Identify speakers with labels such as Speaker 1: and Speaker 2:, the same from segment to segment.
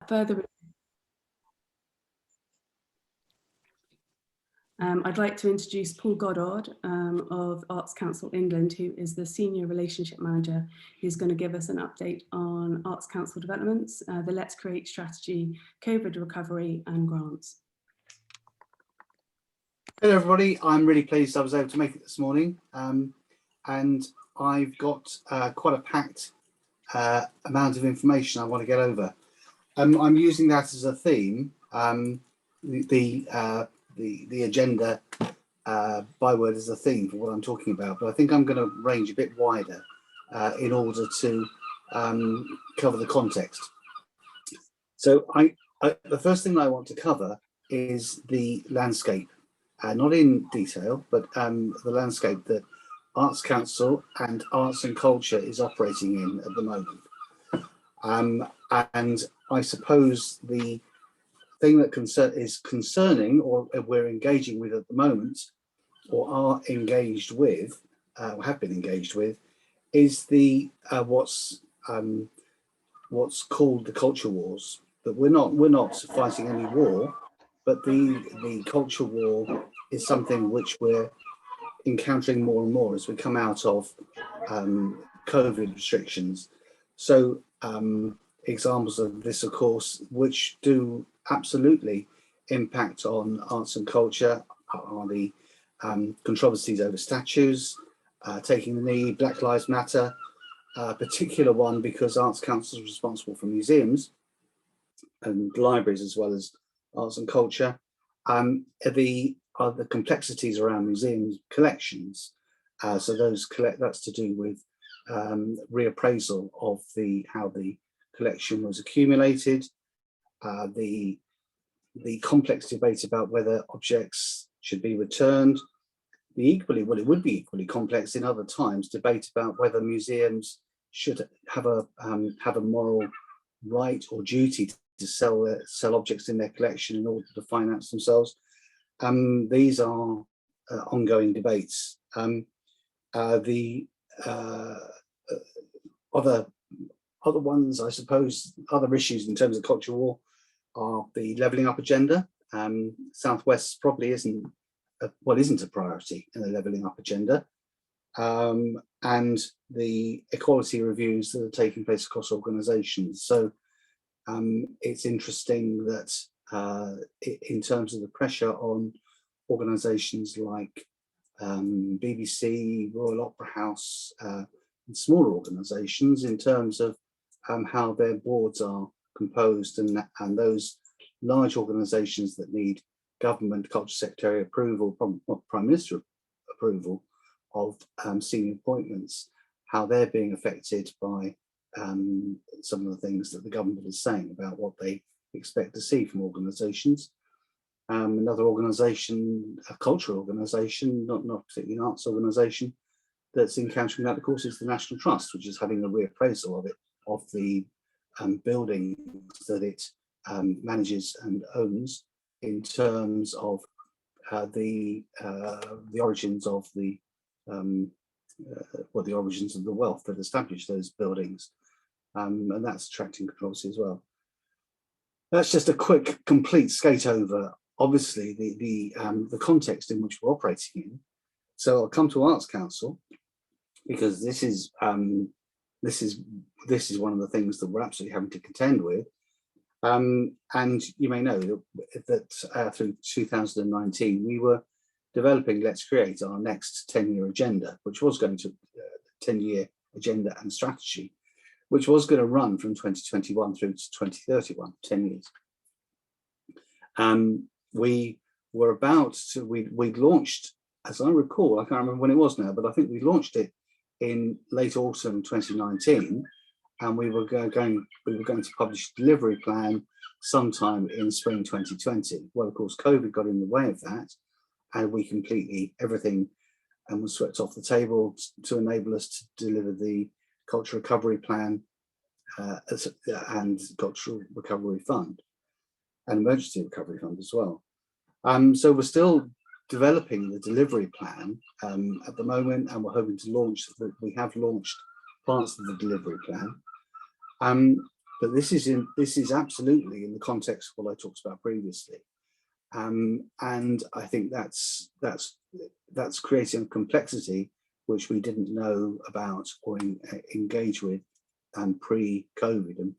Speaker 1: further, I'd like to introduce Paul Goddard of Arts Council England, who is the Senior Relationship Manager, who's going to give us an update on Arts Council developments, the Let's Create strategy, COVID recovery and grants.
Speaker 2: Hello everybody, I'm really pleased I was able to make it this morning, and I've got quite a packed amount of information I want to get over. I'm using that as a theme, the agenda byword as a theme for what I'm talking about, but I think I'm going to range a bit wider in order to cover the context. So the first thing I want to cover is the landscape, not in detail, but the landscape that Arts Council and Arts and Culture is operating in at the moment. And I suppose the thing that is concerning, or we're engaging with at the moment, or are engaged with, or have been engaged with, is the what's called the culture wars. But we're not fighting any war, but the culture war is something which we're encountering more and more as we come out of COVID restrictions. So examples of this, of course, which do absolutely impact on arts and culture, are the controversies over statues, taking the knee, Black Lives Matter, a particular one because Arts Council is responsible for museums and libraries as well as arts and culture. The complexities around museum collections. So that's to do with reappraisal of how the collection was accumulated, the complex debate about whether objects should be returned, it would be equally complex in other times, debate about whether museums should have a moral right or duty to sell objects in their collection in order to finance themselves. These are ongoing debates. The other ones, I suppose, other issues in terms of culture war are the levelling up agenda. Southwest probably isn't a priority in the levelling up agenda, and the equality reviews that are taking place across organisations. So it's interesting that in terms of the pressure on organisations like BBC, Royal Opera House, and smaller organisations in terms of how their boards are composed, and those large organisations that need government culture secretary approval, prime minister approval of senior appointments, how they're being affected by some of the things that the government is saying about what they expect to see from organisations. Another organisation, a cultural organisation, not particularly an arts organisation, that's encountering that, of course, is the National Trust, which is having a reappraisal of the buildings that it manages and owns in terms of the origins of the origins of the wealth that established those buildings, and that's attracting controversy as well. That's just a quick, complete skate over, obviously, the context in which we're operating in. So I'll come to Arts Council, because this is one of the things that we're absolutely having to contend with. And you may know that through 2019 we were developing Let's Create, our next 10-year agenda, which was going to 10-year agenda and strategy, which was going to run from 2021 through to 2031, 10 years. We were about to, we'd launched, as I recall, I can't remember when it was now, but I think we launched it in late autumn 2019, and we were going to publish a delivery plan sometime in spring 2020. Well, of course, COVID got in the way of that, and we completely, everything was swept off the table to enable us to deliver the Culture Recovery Plan and Cultural Recovery Fund, and Emergency Recovery Fund as well. So we're still developing the delivery plan at the moment, and we're hoping to launch, we have launched parts of the delivery plan. but this is absolutely in the context of what I talked about previously, and I think that's creating a complexity which we didn't know about or engage with pre-COVID and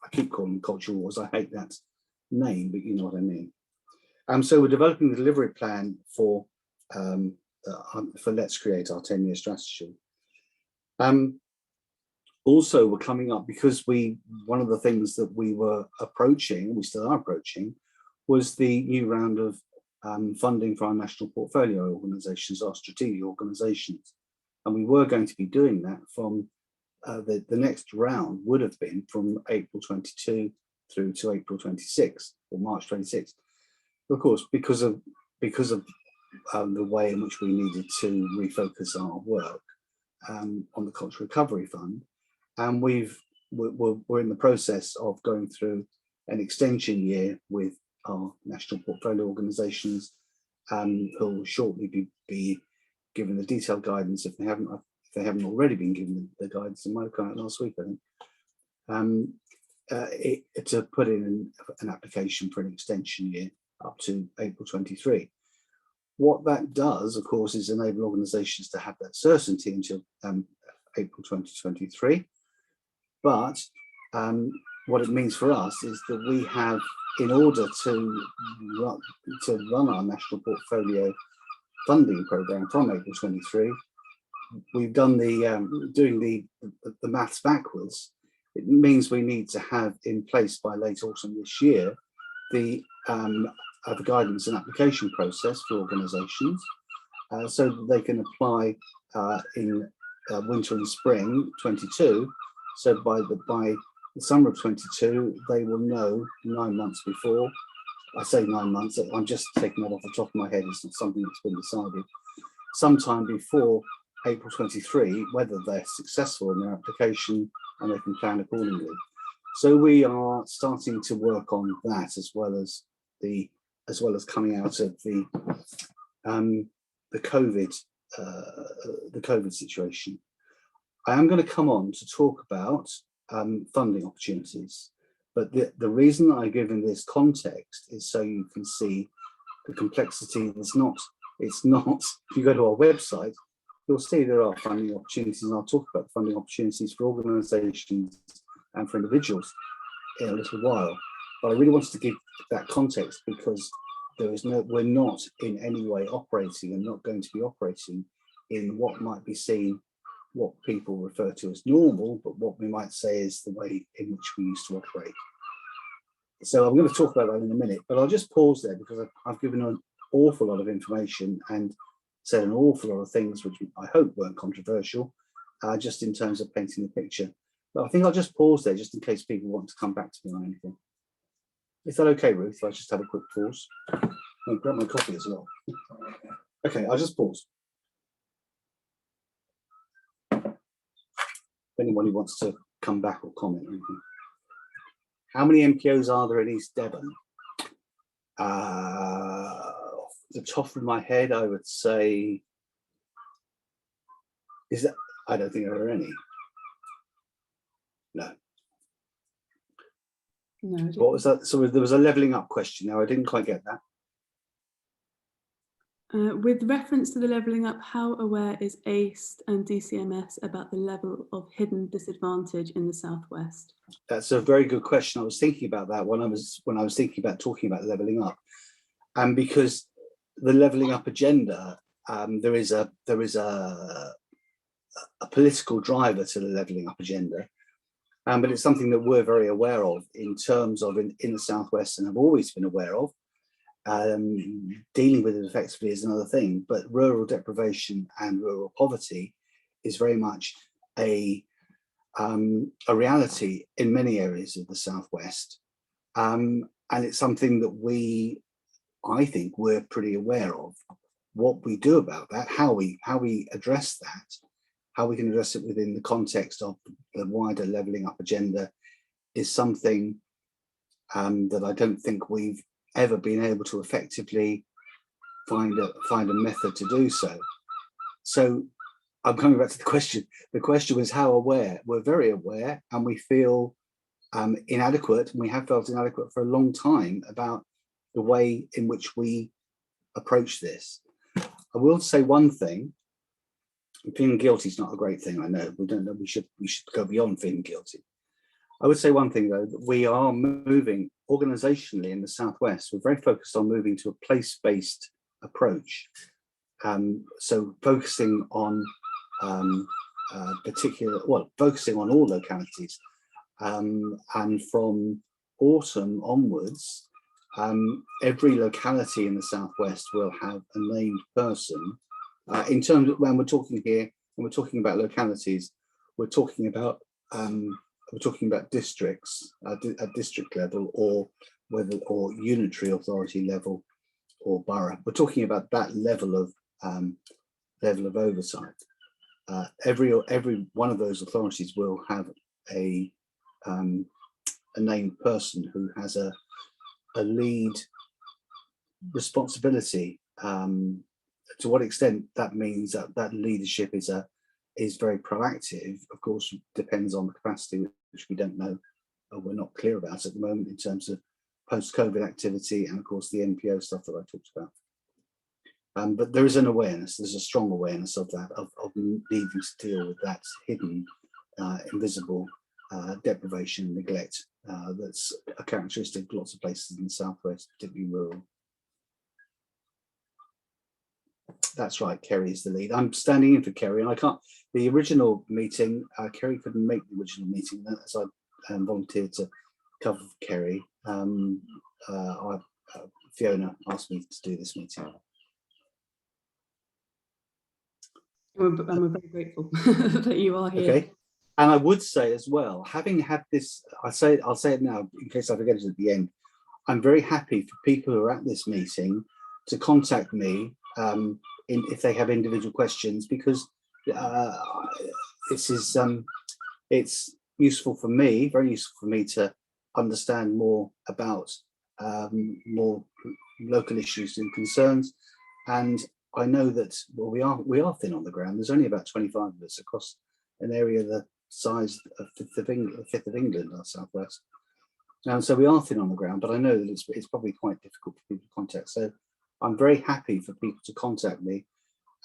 Speaker 2: I keep calling them culture wars. I hate that name, but you know what I mean. So we're developing the delivery plan for Let's Create, our 10-year strategy. Also, we're coming up because one of the things that we were approaching, we still are approaching, was the new round of funding for our national portfolio organisations, our strategic organisations, and we were going to be doing that from the next round would have been from April 22 through to April 26 or March 26. Of course, because of the way in which we needed to refocus our work on the Culture Recovery Fund, and we're in the process of going through an extension year with our national portfolio organisations, who will shortly be given the detailed guidance if they haven't already been given the guidance. It might have come out last week, I think, to put in an application for an extension year up to April 23. What that does, of course, is enable organisations to have that certainty until April 2023. But what it means for us is that we have, in order to run our national portfolio funding programme from April 23, we've done doing the maths backwards. It means we need to have in place by late autumn this year the guidance and application process for organisations, so that they can apply in winter and spring 22. So by the summer of 22, they will know 9 months before. I say 9 months, I'm just taking that off the top of my head, it's not something that's been decided. Sometime before April 23, whether they're successful in their application and they can plan accordingly. So we are starting to work on that as well as coming out of the COVID situation. I am going to come on to talk about funding opportunities, but the reason that I've given this context is so you can see the complexity. It's not, if you go to our website, you'll see there are funding opportunities, and I'll talk about funding opportunities for organisations and for individuals in a little while. But I really wanted to give that context because we're not in any way operating and not going to be operating in what might be seen, what people refer to as normal, but what we might say is the way in which we used to operate. So I'm going to talk about that in a minute, but I'll just pause there because I've given an awful lot of information and said an awful lot of things which I hope weren't controversial, just in terms of painting the picture. But I think I'll just pause there just in case people want to come back to me on anything. Is that okay, Ruth? I'll just have a quick pause. I'll grab my coffee as well. Okay, I'll just pause. If anybody wants to come back or comment or anything. How many MPOs are there in East Devon? Off the top of my head, I would say, I don't think there are any. No.
Speaker 1: No.
Speaker 2: What was that? So there was a levelling up question. Now I didn't quite get that.
Speaker 1: With reference to the levelling up, how aware is ACED and DCMS about the level of hidden disadvantage in the Southwest?
Speaker 2: That's a very good question. I was thinking about that when I was thinking about talking about levelling up, and because the levelling up agenda, there is a political driver to the levelling up agenda, but it's something that we're very aware of in terms of in the Southwest and have always been aware of. Dealing with it effectively is another thing, but rural deprivation and rural poverty is very much a reality in many areas of the Southwest, and it's something that I think we're pretty aware of. What we do about that, how we address that, how we can address it within the context of the wider levelling up agenda, is something that I don't think we've ever been able to effectively find a method to do so. So I'm coming back to the question. The question was how aware. We're very aware, and we feel inadequate, and we have felt inadequate for a long time about the way in which we approach this. I will say one thing. Feeling guilty is not a great thing. I know we don't know. We should go beyond feeling guilty. I would say one thing though, that we are moving organisationally in the Southwest. We're very focused on moving to a place-based approach. So focusing on focusing on all localities, and from autumn onwards, every locality in the Southwest will have a named person. In terms of when we're talking here, when we're talking about localities, we're talking about districts at district level, or unitary authority level, or borough. We're talking about that level of oversight. Every one of those authorities will have a named person who has a lead responsibility. To what extent that means that leadership is very proactive, of course, depends on the capacity, which we don't know, or we're not clear about at the moment in terms of post-COVID activity, and of course the NPO stuff that I talked about. But there is an awareness, there's a strong awareness of that, of needing to deal with that hidden, invisible deprivation and neglect that's a characteristic of lots of places in the Southwest, particularly rural. That's right, Kerry is the lead. I'm standing in for Kerry, and I can't. The original meeting, Kerry couldn't make the original meeting, as I volunteered to cover for Kerry. Fiona asked me to do this meeting.
Speaker 1: And we're very grateful that you are here.
Speaker 2: Okay, and I would say as well, having had this, I'll say it now in case I forget it at the end. I'm very happy for people who are at this meeting to contact me if they have individual questions, because this is it's useful for me, very useful for me to understand more about more local issues and concerns. And I know that we are thin on the ground. There's only about 25 of us across an area the size of a fifth of England, our Southwest. And so we are thin on the ground, but I know that it's probably quite difficult for people to contact. So I'm very happy for people to contact me.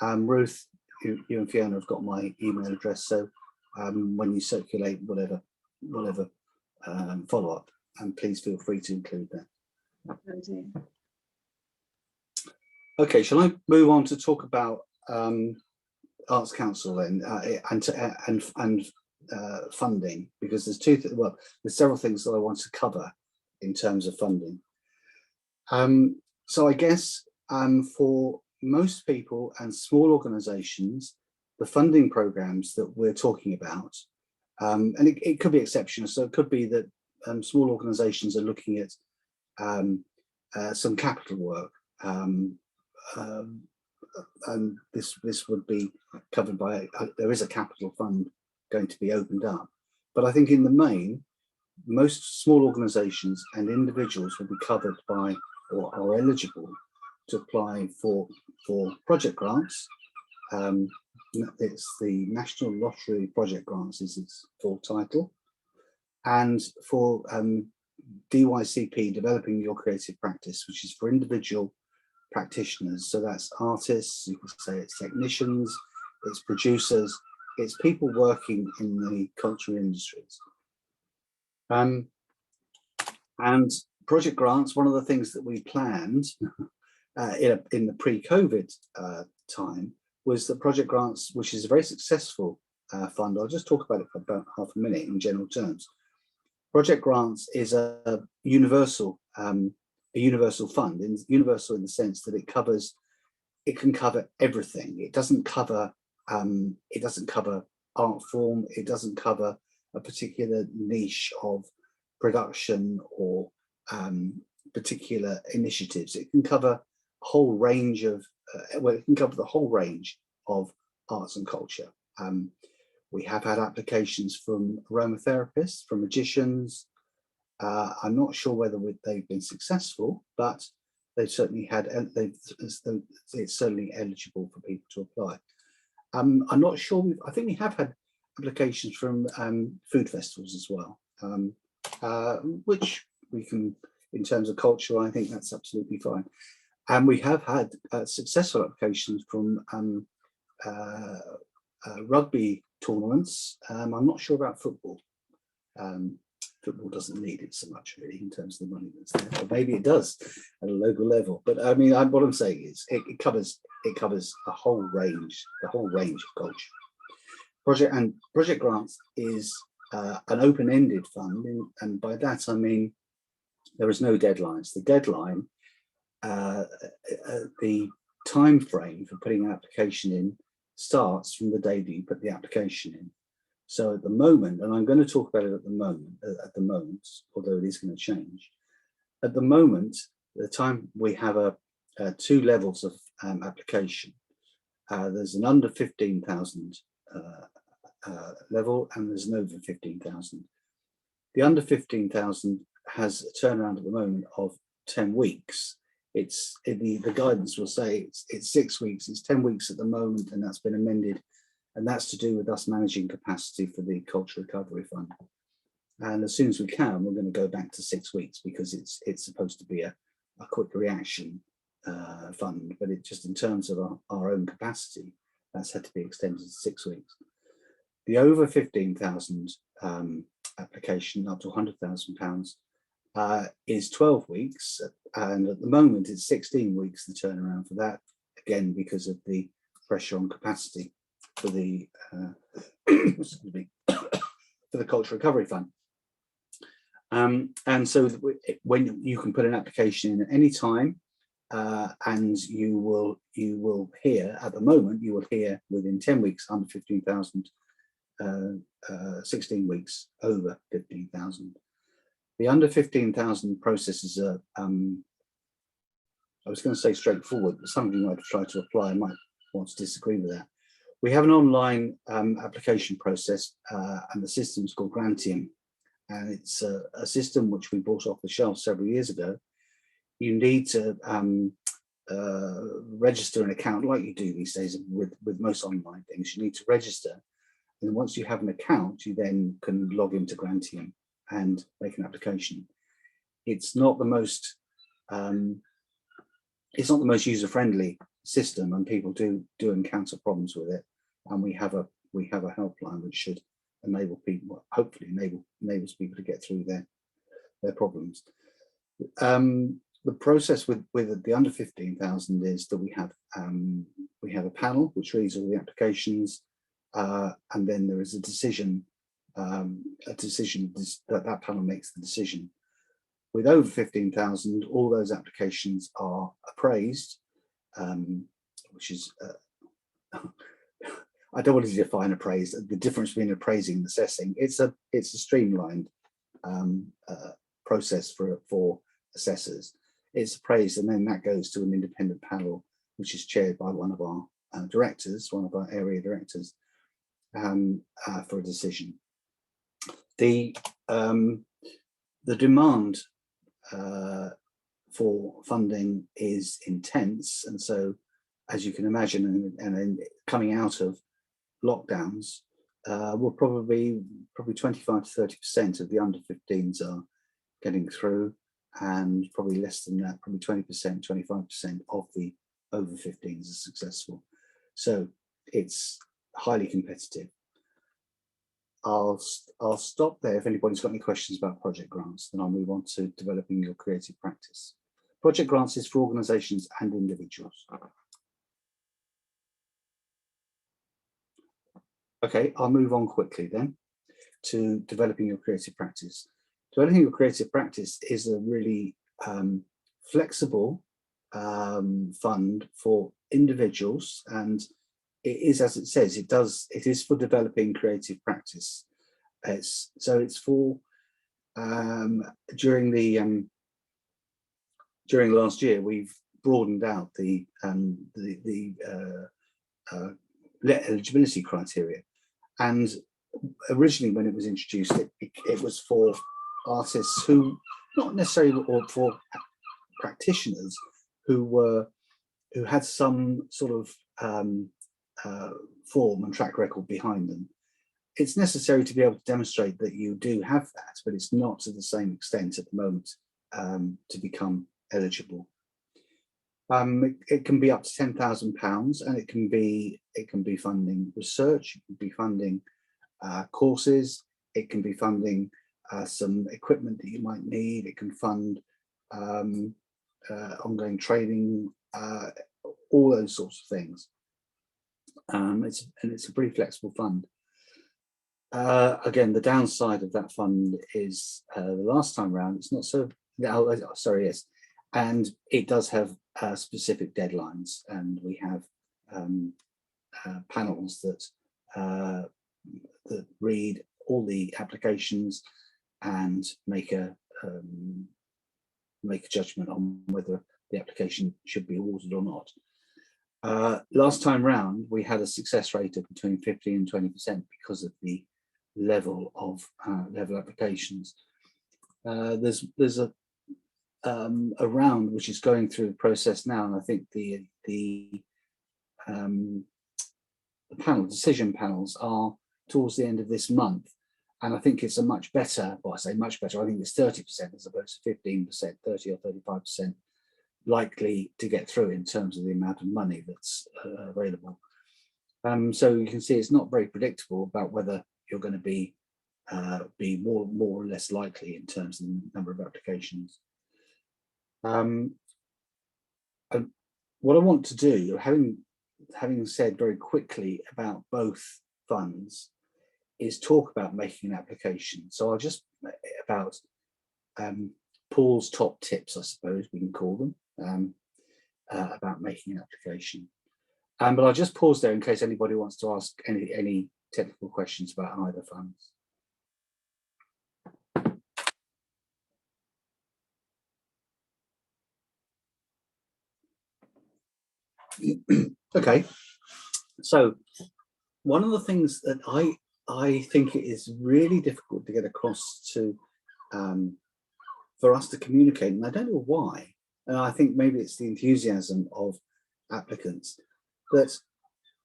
Speaker 2: Ruth, you and Fiona have got my email address, so when you circulate whatever follow-up, and please feel free to include that. Okay, shall I move on to talk about Arts Council then, and funding, because there's there's several things that I want to cover in terms of funding. So I guess for most people and small organisations, the funding programs that we're talking about, and it could be exceptional. So it could be that small organisations are looking at some capital work, and this would be covered by. There is a capital fund going to be opened up, but I think in the main, most small organisations and individuals will be covered by, or are eligible to apply for project grants. It's the National Lottery Project Grants is its full title, and for DYCP, Developing Your Creative Practice, which is for individual practitioners. So that's artists, you could say it's technicians, it's producers, it's people working in the cultural industries. And project grants, one of the things that we planned in the pre-COVID time was that project grants, which is a very successful fund. I'll just talk about it for about half a minute in general terms. Project grants is a universal fund, universal in the sense that it can cover everything. It doesn't cover art form. It doesn't cover a particular niche of production or particular initiatives. It can cover a whole range of it can cover the whole range of arts and culture. We have had applications from aromatherapists, from magicians. I'm not sure whether they've been successful, but they've certainly had. It's certainly eligible for people to apply. I'm not sure. I think we have had applications from food festivals as well, which we can, in terms of culture, I think that's absolutely fine. And we have had successful applications from rugby tournaments. I'm not sure about football. Football doesn't need it so much, really, in terms of the money that's there. Or maybe it does at a local level. But I mean, what I'm saying is, it covers a whole range, of culture. Project grants is an open-ended fund, and by that I mean there is no deadlines. The deadline, the time frame for putting an application in starts from the day that you put the application in. So at the moment, and I'm going to talk about it at the moment, although it is going to change. At the moment, the time we have two levels of application. There's an under 15,000 level, and there's an over 15,000. The under 15,000 has a turnaround at the moment of 10 weeks. It's the guidance will say it's 6 weeks. It's 10 weeks at the moment, and that's been amended. And that's to do with us managing capacity for the Culture Recovery Fund. And as soon as we can, we're going to go back to 6 weeks, because it's supposed to be a quick reaction fund. But it just, in terms of our own capacity, that's had to be extended to 6 weeks. The over 15,000 application, up to £100,000, is 12 weeks. And at the moment, it's 16 weeks, the turnaround for that, again, because of the pressure on capacity for the excuse me, for the Culture Recovery Fund. And so when you can put an application in at any time, and you will hear, at the moment, you will hear within 10 weeks under 15,000, 16 weeks over 15,000. The under 15,000 processes are, I was going to say straightforward, but some of you might try to apply and might want to disagree with that. We have an online application process, and the system's called Grantium, and it's a system which we bought off the shelf several years ago. You need to register an account, like you do these days with most online things. You need to register, and once you have an account, you then can log into Grantium and make an application. It's not the most user-friendly system, and people do encounter problems with it. And we have a helpline which should enable people, hopefully enables people to get through their problems. The process with the under 15,000 is that we have a panel which reads all the applications, and then there is a decision that panel makes the decision. With over 15,000, all those applications are appraised, which is I don't want to define appraised. The difference between appraising and assessing. It's a streamlined process for assessors. It's appraised, and then that goes to an independent panel, which is chaired by one of our directors, one of our area directors, for a decision. The demand for funding is intense, and so, as you can imagine, and coming out of lockdowns, will probably 25 to 30% of the under 15s are getting through, and probably less than that, probably 20%, 25% of the over 15s are successful. So it's highly competitive. I'll stop there. If anybody's got any questions about project grants, then I'll move on to developing your creative practice. Project grants is for organisations and individuals. Okay, I'll move on quickly then to developing your creative practice. Developing your creative practice is a really flexible fund for individuals, and it is, as it says, it is for developing creative practice. It's for during last year we've broadened out the eligibility criteria, and originally when it was introduced, it was for artists who, not necessarily, or for practitioners who had some sort of form and track record behind them. It's necessary to be able to demonstrate that you do have that, but it's not to the same extent at the moment to become eligible. It can be up to £10,000, and it can be funding research, it can be funding courses, it can be funding some equipment that you might need, it can fund ongoing training, all those sorts of things. It's a pretty flexible fund. Again, the downside of that fund is the last time round, it's not so, sorry, yes, and it does have specific deadlines, and we have panels that read all the applications and make a judgment on whether the application should be awarded or not. Last time round, we had a success rate of between 50 and 20% because of the level of applications. There's a round which is going through the process now, and I think the decision panels are towards the end of this month, and I think it's a much better, well, I say much better, I think it's 30% as opposed to 15%, 30 or 35% likely to get through in terms of the amount of money that's available. So you can see it's not very predictable about whether you're going to be more or less likely in terms of the number of applications. And what I want to do, having said very quickly about both funds, is talk about making an application. So I'll just about Paul's top tips, I suppose we can call them, about making an application. But I'll just pause there in case anybody wants to ask any technical questions about either funds. Okay, so one of the things that I think it is really difficult to get across to for us to communicate, and I don't know why, and I think maybe it's the enthusiasm of applicants, that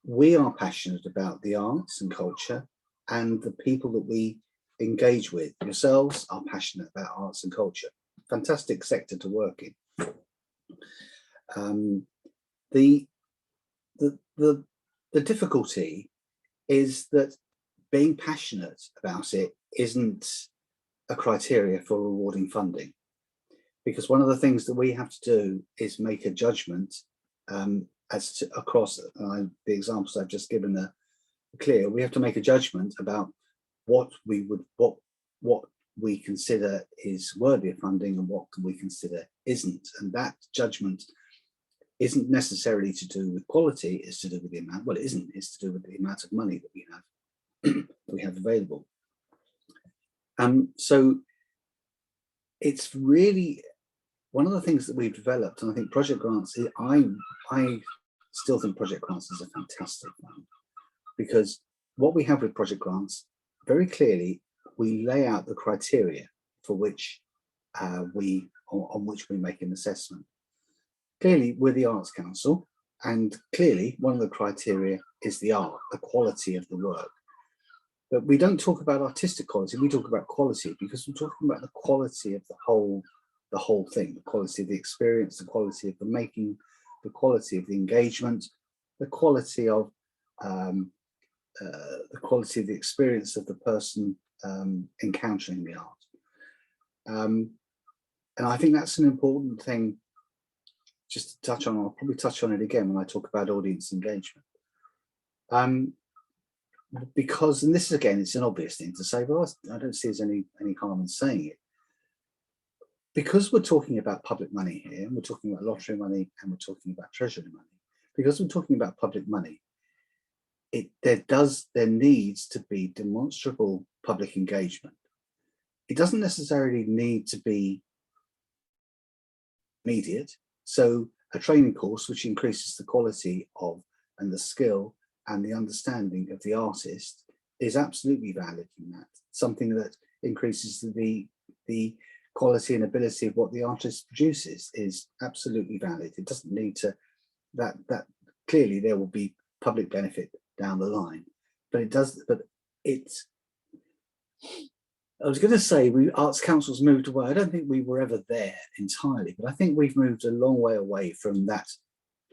Speaker 2: we are passionate about the arts and culture, and the people that we engage with, yourselves, are passionate about arts and culture. Fantastic sector to work in. The difficulty is that being passionate about it isn't a criteria for rewarding funding, because one of the things that we have to do is make a judgment as to across the examples I've just given are clear. We have to make a judgment about what we consider is worthy of funding and what we consider isn't, and that judgment isn't necessarily to do with quality, it's to do with the amount, well, it isn't, it's to do with the amount of money that we have available. So it's really one of the things that we've developed, and I think project grants, I still think project grants is a fantastic one, because what we have with project grants, very clearly, we lay out the criteria for which on which we make an assessment. Clearly, we're the Arts Council, and clearly one of the criteria is the art, the quality of the work. But we don't talk about artistic quality, we talk about quality, because we're talking about the quality of the whole thing, the quality of the experience, the quality of the making, the quality of the engagement, the quality of the experience of the person encountering the art. And I think that's an important thing just to touch on. I'll probably touch on it again when I talk about audience engagement. Because, and this is again, it's an obvious thing to say, but I don't see there's any harm in saying it. Because we're talking about public money here, and we're talking about lottery money, and we're talking about treasury money, because we're talking about public money, there needs to be demonstrable public engagement. It doesn't necessarily need to be immediate. So a training course which increases the quality of and the skill and the understanding of the artist is absolutely valid in that. Something that increases the quality and ability of what the artist produces is absolutely valid. It doesn't need to, that clearly there will be public benefit down the line. But it does, but it's, I was going to say Arts Council's moved away. I don't think we were ever there entirely, but I think we've moved a long way away from that,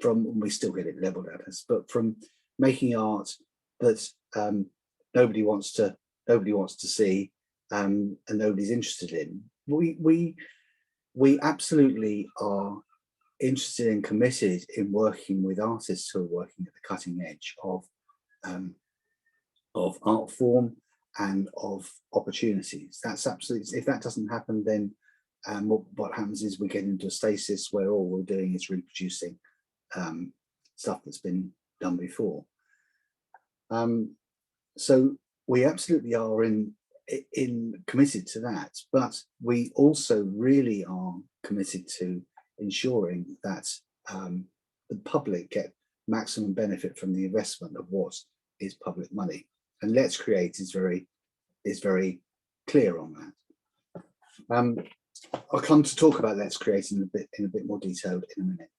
Speaker 2: we still get it levelled at us, but from making art that nobody wants to see and nobody's interested in. We absolutely are interested and committed in working with artists who are working at the cutting edge of art form and of opportunities. That's absolutely, if that doesn't happen, then what happens is we get into a stasis where all we're doing is reproducing stuff that's been done before. So we absolutely are committed to that, but we also really are committed to ensuring that the public get maximum benefit from the investment of what is public money. And Let's Create is very clear on that. I'll come to talk about Let's Create in a bit more detail in a minute.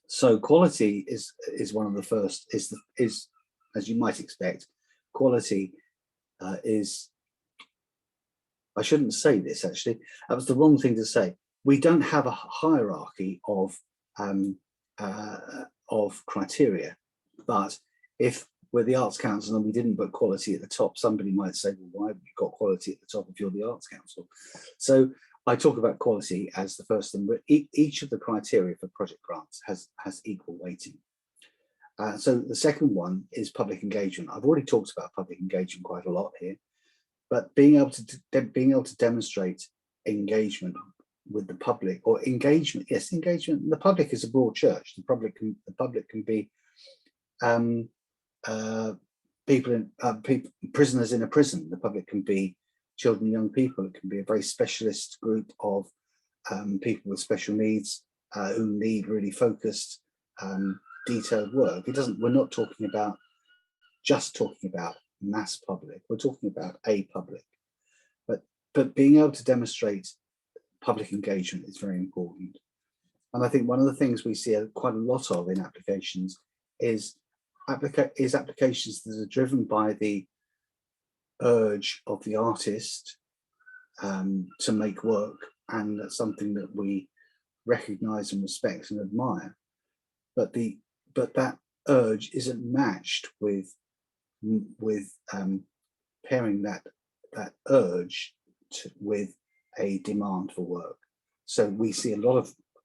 Speaker 2: So quality is one of the first, is as you might expect, quality is, I shouldn't say this actually, that was the wrong thing to say. We don't have a hierarchy of criteria, but if we're the Arts Council and we didn't put quality at the top, somebody might say, well, why have you got quality at the top if you're the Arts Council? So I talk about quality as the first thing, but each of the criteria for project grants has equal weighting. So the second one is public engagement. I've already talked about public engagement quite a lot here, but being able to demonstrate engagement with the public, or engagement, yes, engagement. The public is a broad church. The public can be prisoners in a prison. The public can be children and young people. It can be a very specialist group of people with special needs who need really focused, detailed work. We're not talking about mass public. We're talking about a public. But being able to demonstrate public engagement is very important. And I think one of the things we see quite a lot of in applications is applications that are driven by the urge of the artist to make work, and that's something that we recognize and respect and admire. But that urge isn't matched with pairing that urge with a demand for work. So we see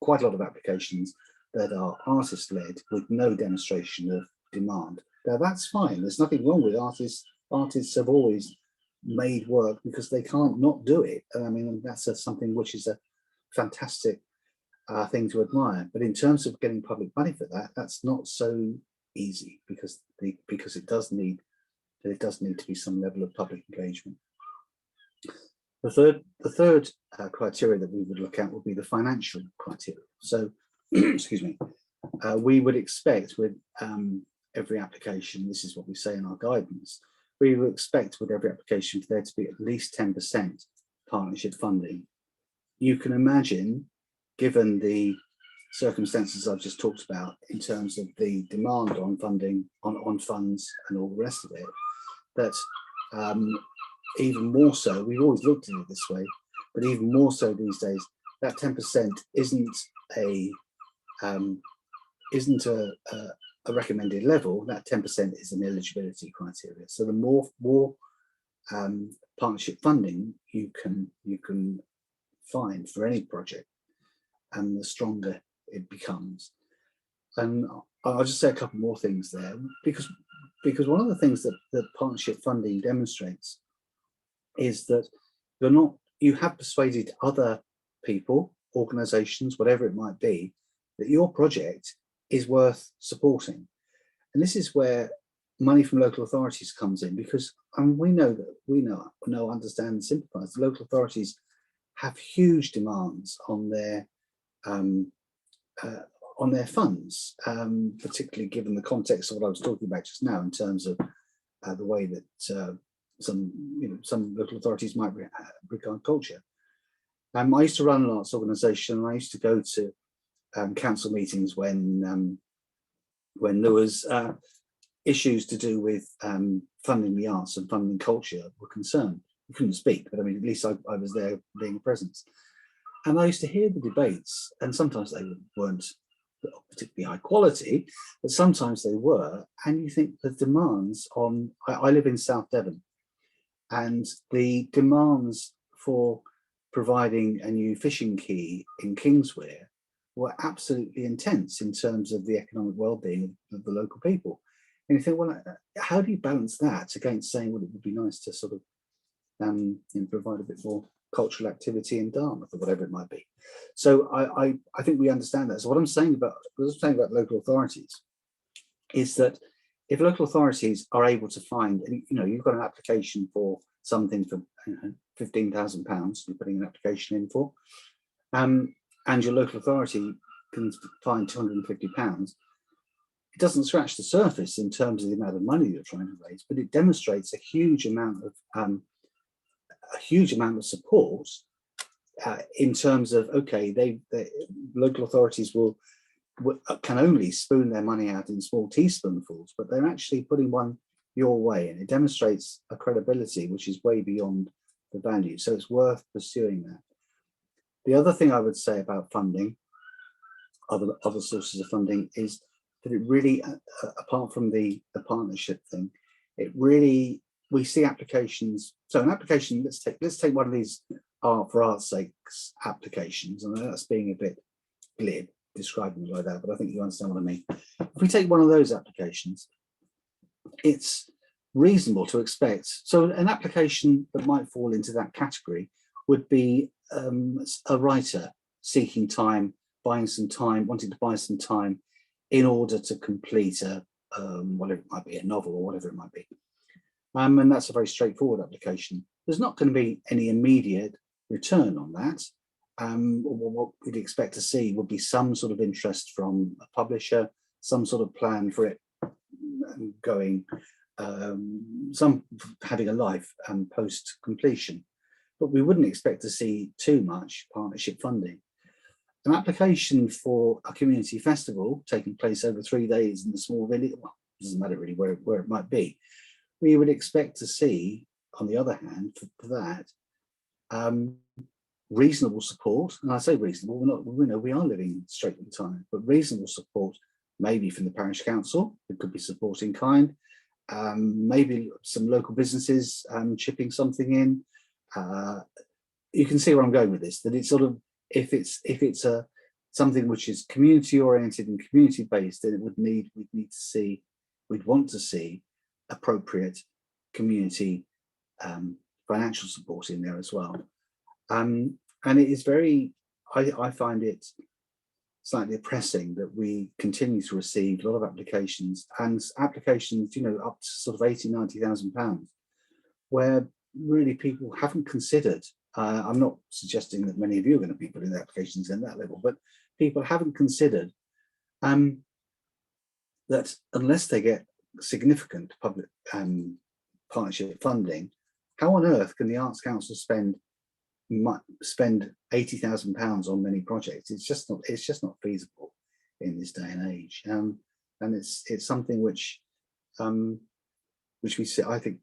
Speaker 2: quite a lot of applications that are artist-led with no demonstration of demand. Now that's fine. There's nothing wrong with artists. Artists have always made work because they can't not do it. I mean, that's something which is a fantastic thing to admire. But in terms of getting public money for that, that's not so easy because it does need to be some level of public engagement. The third criteria that we would look at would be the financial criteria. So, excuse me, we would expect with every application, this is what we say in our guidance, we would expect with every application for there to be at least 10% partnership funding. You can imagine, given the circumstances I've just talked about in terms of the demand on funding, on funds and all the rest of it, that even more so, we've always looked at it this way, but even more so these days, that 10% isn't a recommended level. That 10% is an eligibility criteria. So the more partnership funding you can find for any project, and the stronger it becomes. And I'll just say a couple more things there, because one of the things that partnership funding demonstrates is that you have persuaded other people, organizations, whatever it might be, that your project is worth supporting. And this is where money from local authorities comes in, because we know, understand and sympathize. The local authorities have huge demands on their funds, particularly given the context of what I was talking about just now in terms of the way that some local authorities might regard culture. I used to run an arts organisation, and I used to go to council meetings when there was issues to do with funding the arts and funding culture were concerned. We couldn't speak, but I mean, at least I was there being a presence. And I used to hear the debates, and sometimes they weren't particularly high quality, but sometimes they were. And you think the demands on, I live in South Devon, and the demands for providing a new fishing quay in Kingswear were absolutely intense in terms of the economic well-being of the local people. And you think, well, how do you balance that against saying, well, it would be nice to sort of provide a bit more cultural activity in Dartmouth or whatever it might be. So I think we understand that. So what I'm saying about local authorities is that if local authorities are able to find, and you've got an application for something for £15,000, you're putting an application in for, and your local authority can find £250, it doesn't scratch the surface in terms of the amount of money you're trying to raise, but it demonstrates a huge amount of support in terms of, okay, local authorities can only spoon their money out in small teaspoonfuls, but they're actually putting one your way, and it demonstrates a credibility which is way beyond the value. So it's worth pursuing that. The other thing I would say about funding, other sources of funding, is that it really, apart from the partnership thing, it really, we see applications. So an application, let's take one of these for art's sakes applications. I know that's being a bit glib describing it like that, but I think you understand what I mean. If we take one of those applications, it's reasonable to expect. So an application that might fall into that category would be a writer seeking time, buying some time, wanting to buy some time in order to complete whatever it might be, a novel or whatever it might be. And that's a very straightforward application. There's not going to be any immediate return on that. What we'd expect to see would be some sort of interest from a publisher, some sort of plan for it going, some having a life post completion. But we wouldn't expect to see too much partnership funding. An application for a community festival taking place over 3 days in the small village, well, it doesn't matter really where it might be, we would expect to see, on the other hand, for that, reasonable support. And I say reasonable, we are living straight in time, but reasonable support, maybe from the parish council, it could be support in kind, maybe some local businesses chipping something in. You can see where I'm going with this, that it's sort of, if it's something which is community oriented and community based, then we'd want to see appropriate community financial support in there as well. And it is very, I find it slightly oppressing that we continue to receive a lot of applications, and applications, up to sort of £80,000-90,000, where really people haven't considered. I'm not suggesting that many of you are going to be putting the applications in that level, but people haven't considered that unless they get significant public partnership funding, how on earth can the Arts Council spend £80,000 on many projects? It's just not feasible in this day and age. And it's something which we see. I think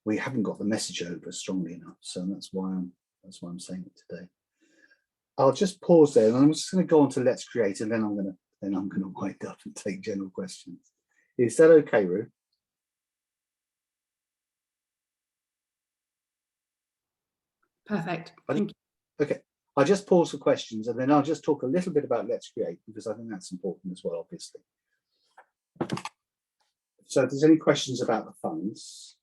Speaker 2: we haven't got the message over strongly enough. So that's why I'm saying it today. I'll just pause there, and I'm just going to go on to Let's Create, and then I'm going to wind up and take general questions. Is that okay, Ruth?
Speaker 1: Perfect. Thank you.
Speaker 2: Okay. I'll just pause for questions, and then I'll just talk a little bit about Let's Create, because I think that's important as well, obviously. So if there's any questions about the funds.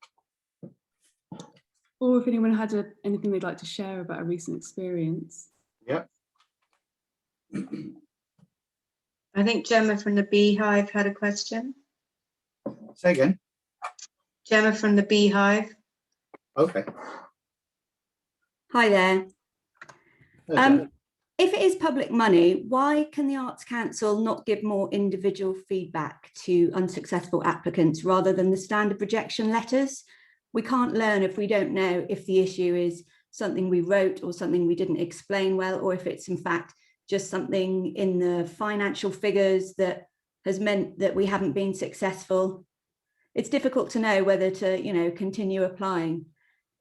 Speaker 1: Or if anyone had anything they'd like to share about a recent experience.
Speaker 2: Yep.
Speaker 3: I think Gemma from the Beehive had a question.
Speaker 2: Say again.
Speaker 3: Gemma from the Beehive.
Speaker 2: Okay.
Speaker 4: Hi there.
Speaker 2: Okay.
Speaker 4: If it is public money, why can the Arts Council not give more individual feedback to unsuccessful applicants rather than the standard rejection letters? We can't learn if we don't know if the issue is something we wrote or something we didn't explain well, or if it's in fact just something in the financial figures that has meant that we haven't been successful. It's difficult to know whether to, you know, continue applying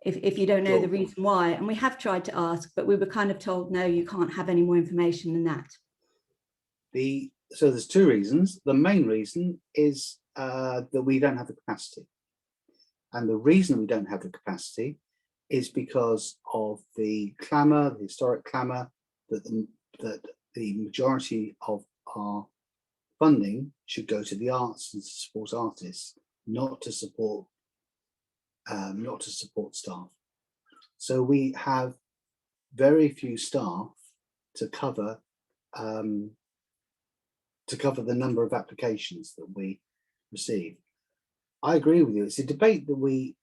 Speaker 4: if you don't know the reason why. And we have tried to ask, but we were kind of told, no, you can't have any more information than that.
Speaker 2: So there's two reasons. The main reason is that we don't have the capacity. And the reason we don't have the capacity is because of the clamour, the historic clamour that the majority of our funding should go to the arts and to support artists, not to support staff. So we have very few staff to cover the number of applications that we receive. I agree with you. It's a debate that we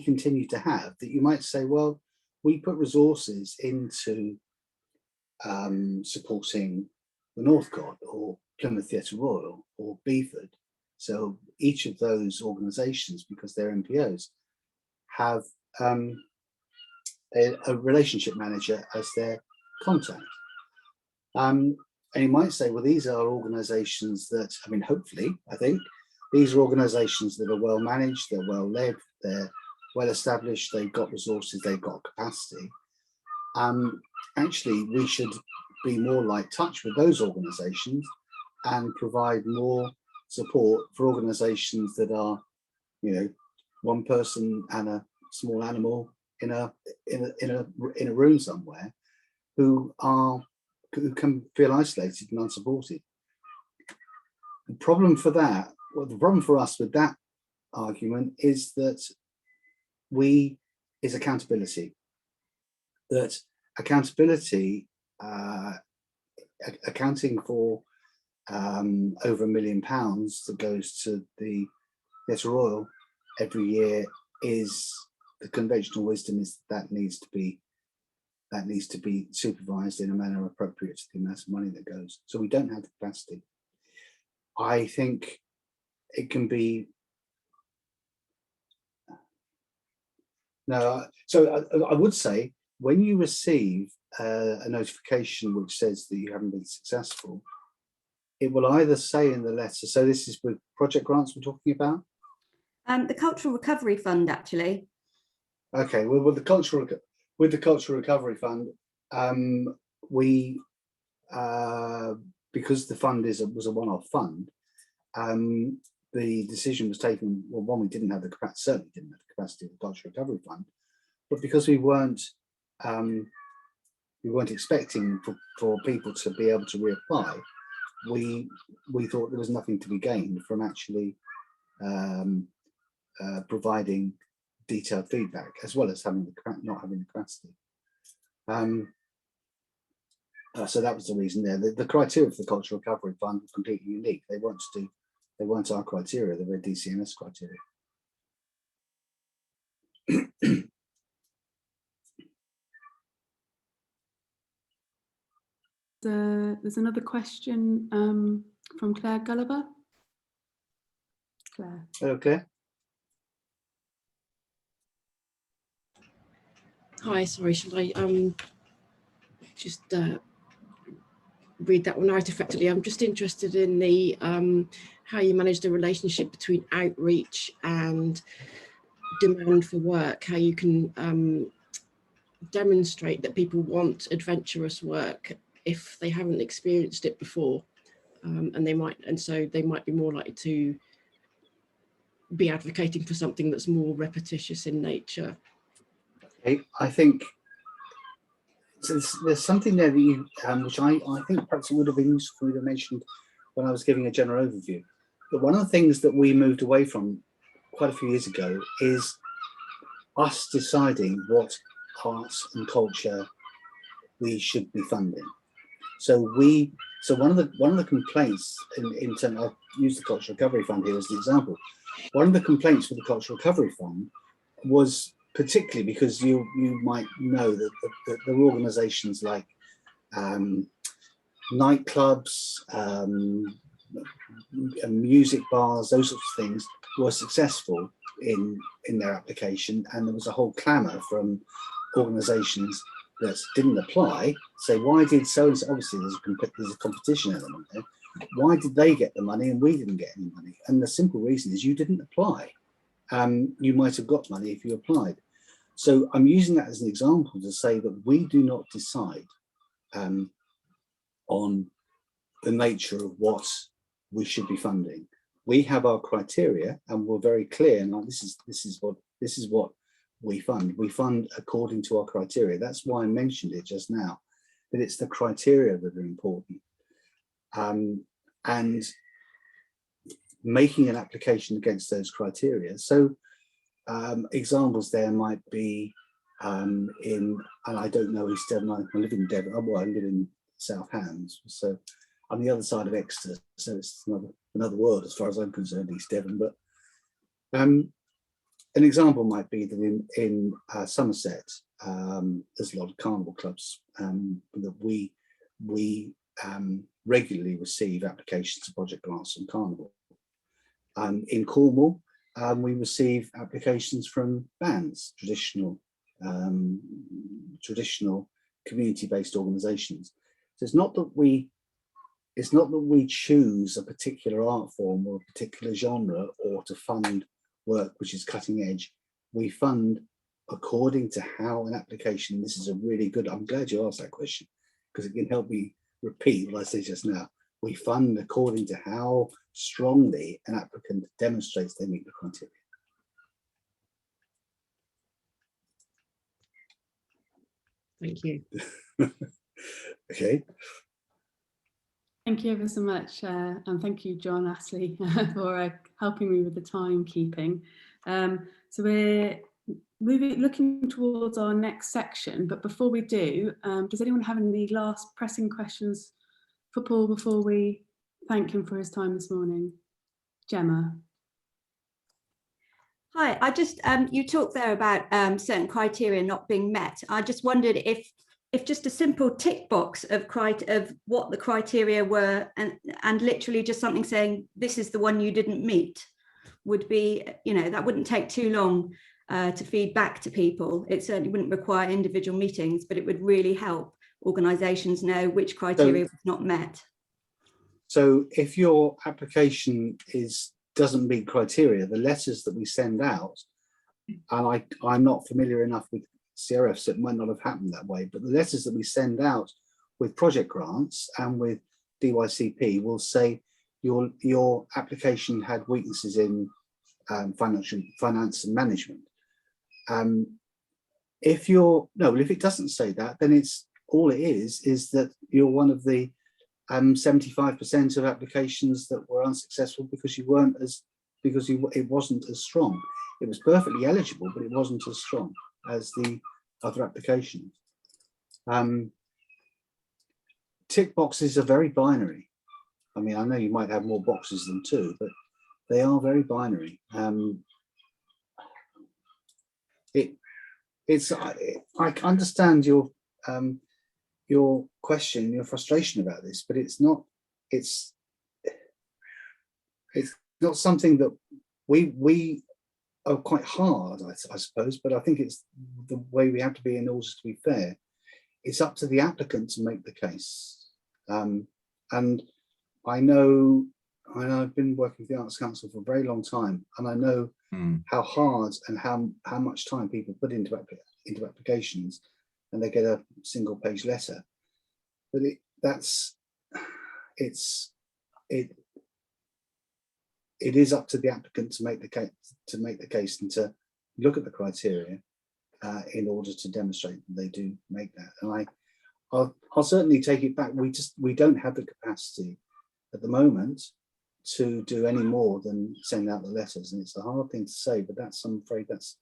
Speaker 2: continue to have, that you might say, well, we put resources into supporting the Northcott or Plymouth Theatre Royal or Beeford. So each of those organisations, because they're NPOs, have a relationship manager as their contact. And you might say, well, these are organisations that, I mean, hopefully, I think, these are organisations that are well managed, they're well led, they're well established, they've got resources, they've got capacity. Actually, we should be more like touch with those organisations and provide more support for organisations that are, you know, one person and a small animal in a room somewhere, who can feel isolated and unsupported. The problem for that, well, the problem for us with that argument is that is accountability. That accountability, accounting for over £1 million that goes to the Theatre Royal every year, is the conventional wisdom is that needs to be supervised in a manner appropriate to the amount of money that goes. So we don't have the capacity. I think it can be so I would say, when you receive a notification which says that you haven't been successful, it will either say in the letter, so this is with project grants we're talking about?
Speaker 4: The Cultural Recovery Fund, actually.
Speaker 2: Okay, well, with the Cultural Recovery Fund, we, because the fund was a one-off fund, the decision was taken, well, one, we didn't have the capacity, certainly didn't have the capacity of the Cultural Recovery Fund, but because we weren't expecting for people to be able to reapply, we thought there was nothing to be gained from actually providing detailed feedback, as well as not having the capacity. So that was the reason there. The criteria for the Cultural Recovery Fund was completely unique. They weren't our criteria, they were DCMS criteria.
Speaker 1: There's another question from Claire Gulliver. Claire.
Speaker 2: Okay.
Speaker 5: Hi, sorry, shall I just read that one out effectively? I'm just interested in the how you manage the relationship between outreach and demand for work, how you can demonstrate that people want adventurous work if they haven't experienced it before, and so they might be more likely to be advocating for something that's more repetitious in nature.
Speaker 2: I think there's something there that you, which I think perhaps it would have been useful for me to mention when I was giving a general overview. But one of the things that we moved away from quite a few years ago is us deciding what arts and culture we should be funding. So one of the complaints in terms, I'll use the Cultural Recovery Fund here as an example. One of the complaints with the Cultural Recovery Fund was, particularly because you might know that there are organisations like nightclubs, music bars, those sorts of things were successful in their application, and there was a whole clamour from organisations that didn't apply, say, why did so and so? Obviously there's a competition element there. why did they get the money and we didn't get any money? And the simple reason is you didn't apply. You might have got money if you applied. So I'm using that as an example to say that we do not decide on the nature of what we should be funding. We have our criteria, and we're very clear. And this is what we fund. We fund according to our criteria. That's why I mentioned it just now, that it's the criteria that are important. And making an application against those criteria. So examples there might be and I don't know East Devon, I live in Devon, well, I live in South Hams, so on the other side of Exeter, so it's another world as far as I'm concerned, East Devon. But an example might be that in Somerset, there's a lot of carnival clubs that we regularly receive applications to project grants from carnival. In Cornwall, we receive applications from bands, traditional community-based organisations. So it's not that we choose a particular art form or a particular genre or to fund work which is cutting edge. We fund according to how an application. This is a really good. I'm glad you asked that question because it can help me repeat what I said just now. We fund according to how strongly an applicant demonstrates they meet the criteria.
Speaker 5: Thank you.
Speaker 2: Okay.
Speaker 1: Thank you ever so much, and thank you, John, Astley, for helping me with the timekeeping. So we're looking towards our next section, but before we do, does anyone have any last pressing questions for Paul before we thank him for his time this morning? Gemma.
Speaker 4: Hi, I just, you talked there about certain criteria not being met. I just wondered if just a simple tick box of what the criteria were and literally just something saying, this is the one you didn't meet, would be, that wouldn't take too long to feed back to people. It certainly wouldn't require individual meetings, but it would really help organisations know which criteria was not met.
Speaker 2: So if your application doesn't meet criteria, the letters that we send out, and I'm not familiar enough with CRF, so it might not have happened that way, but the letters that we send out with project grants and with DYCP will say your application had weaknesses in finance and management. If it doesn't say that, then all it is that you're one of the 75% of applications that were unsuccessful because it wasn't as strong. It was perfectly eligible, but it wasn't as strong as the other applications. Tick boxes are very binary. I mean, I know you might have more boxes than two, but they are very binary. I understand your question, your frustration about this, but it's not something that we are quite hard, I suppose, but I think it's the way we have to be in order to be fair. It's up to the applicant to make the case. And I know I've been working with the Arts Council for a very long time, and I know how hard and how much time people put into applications, and they get a single page letter. But it is up to the applicant to make the case and to look at the criteria in order to demonstrate that they do make that. And I'll certainly take it back. We don't have the capacity at the moment to do any more than send out the letters, and it's a hard thing to say, but I'm afraid that's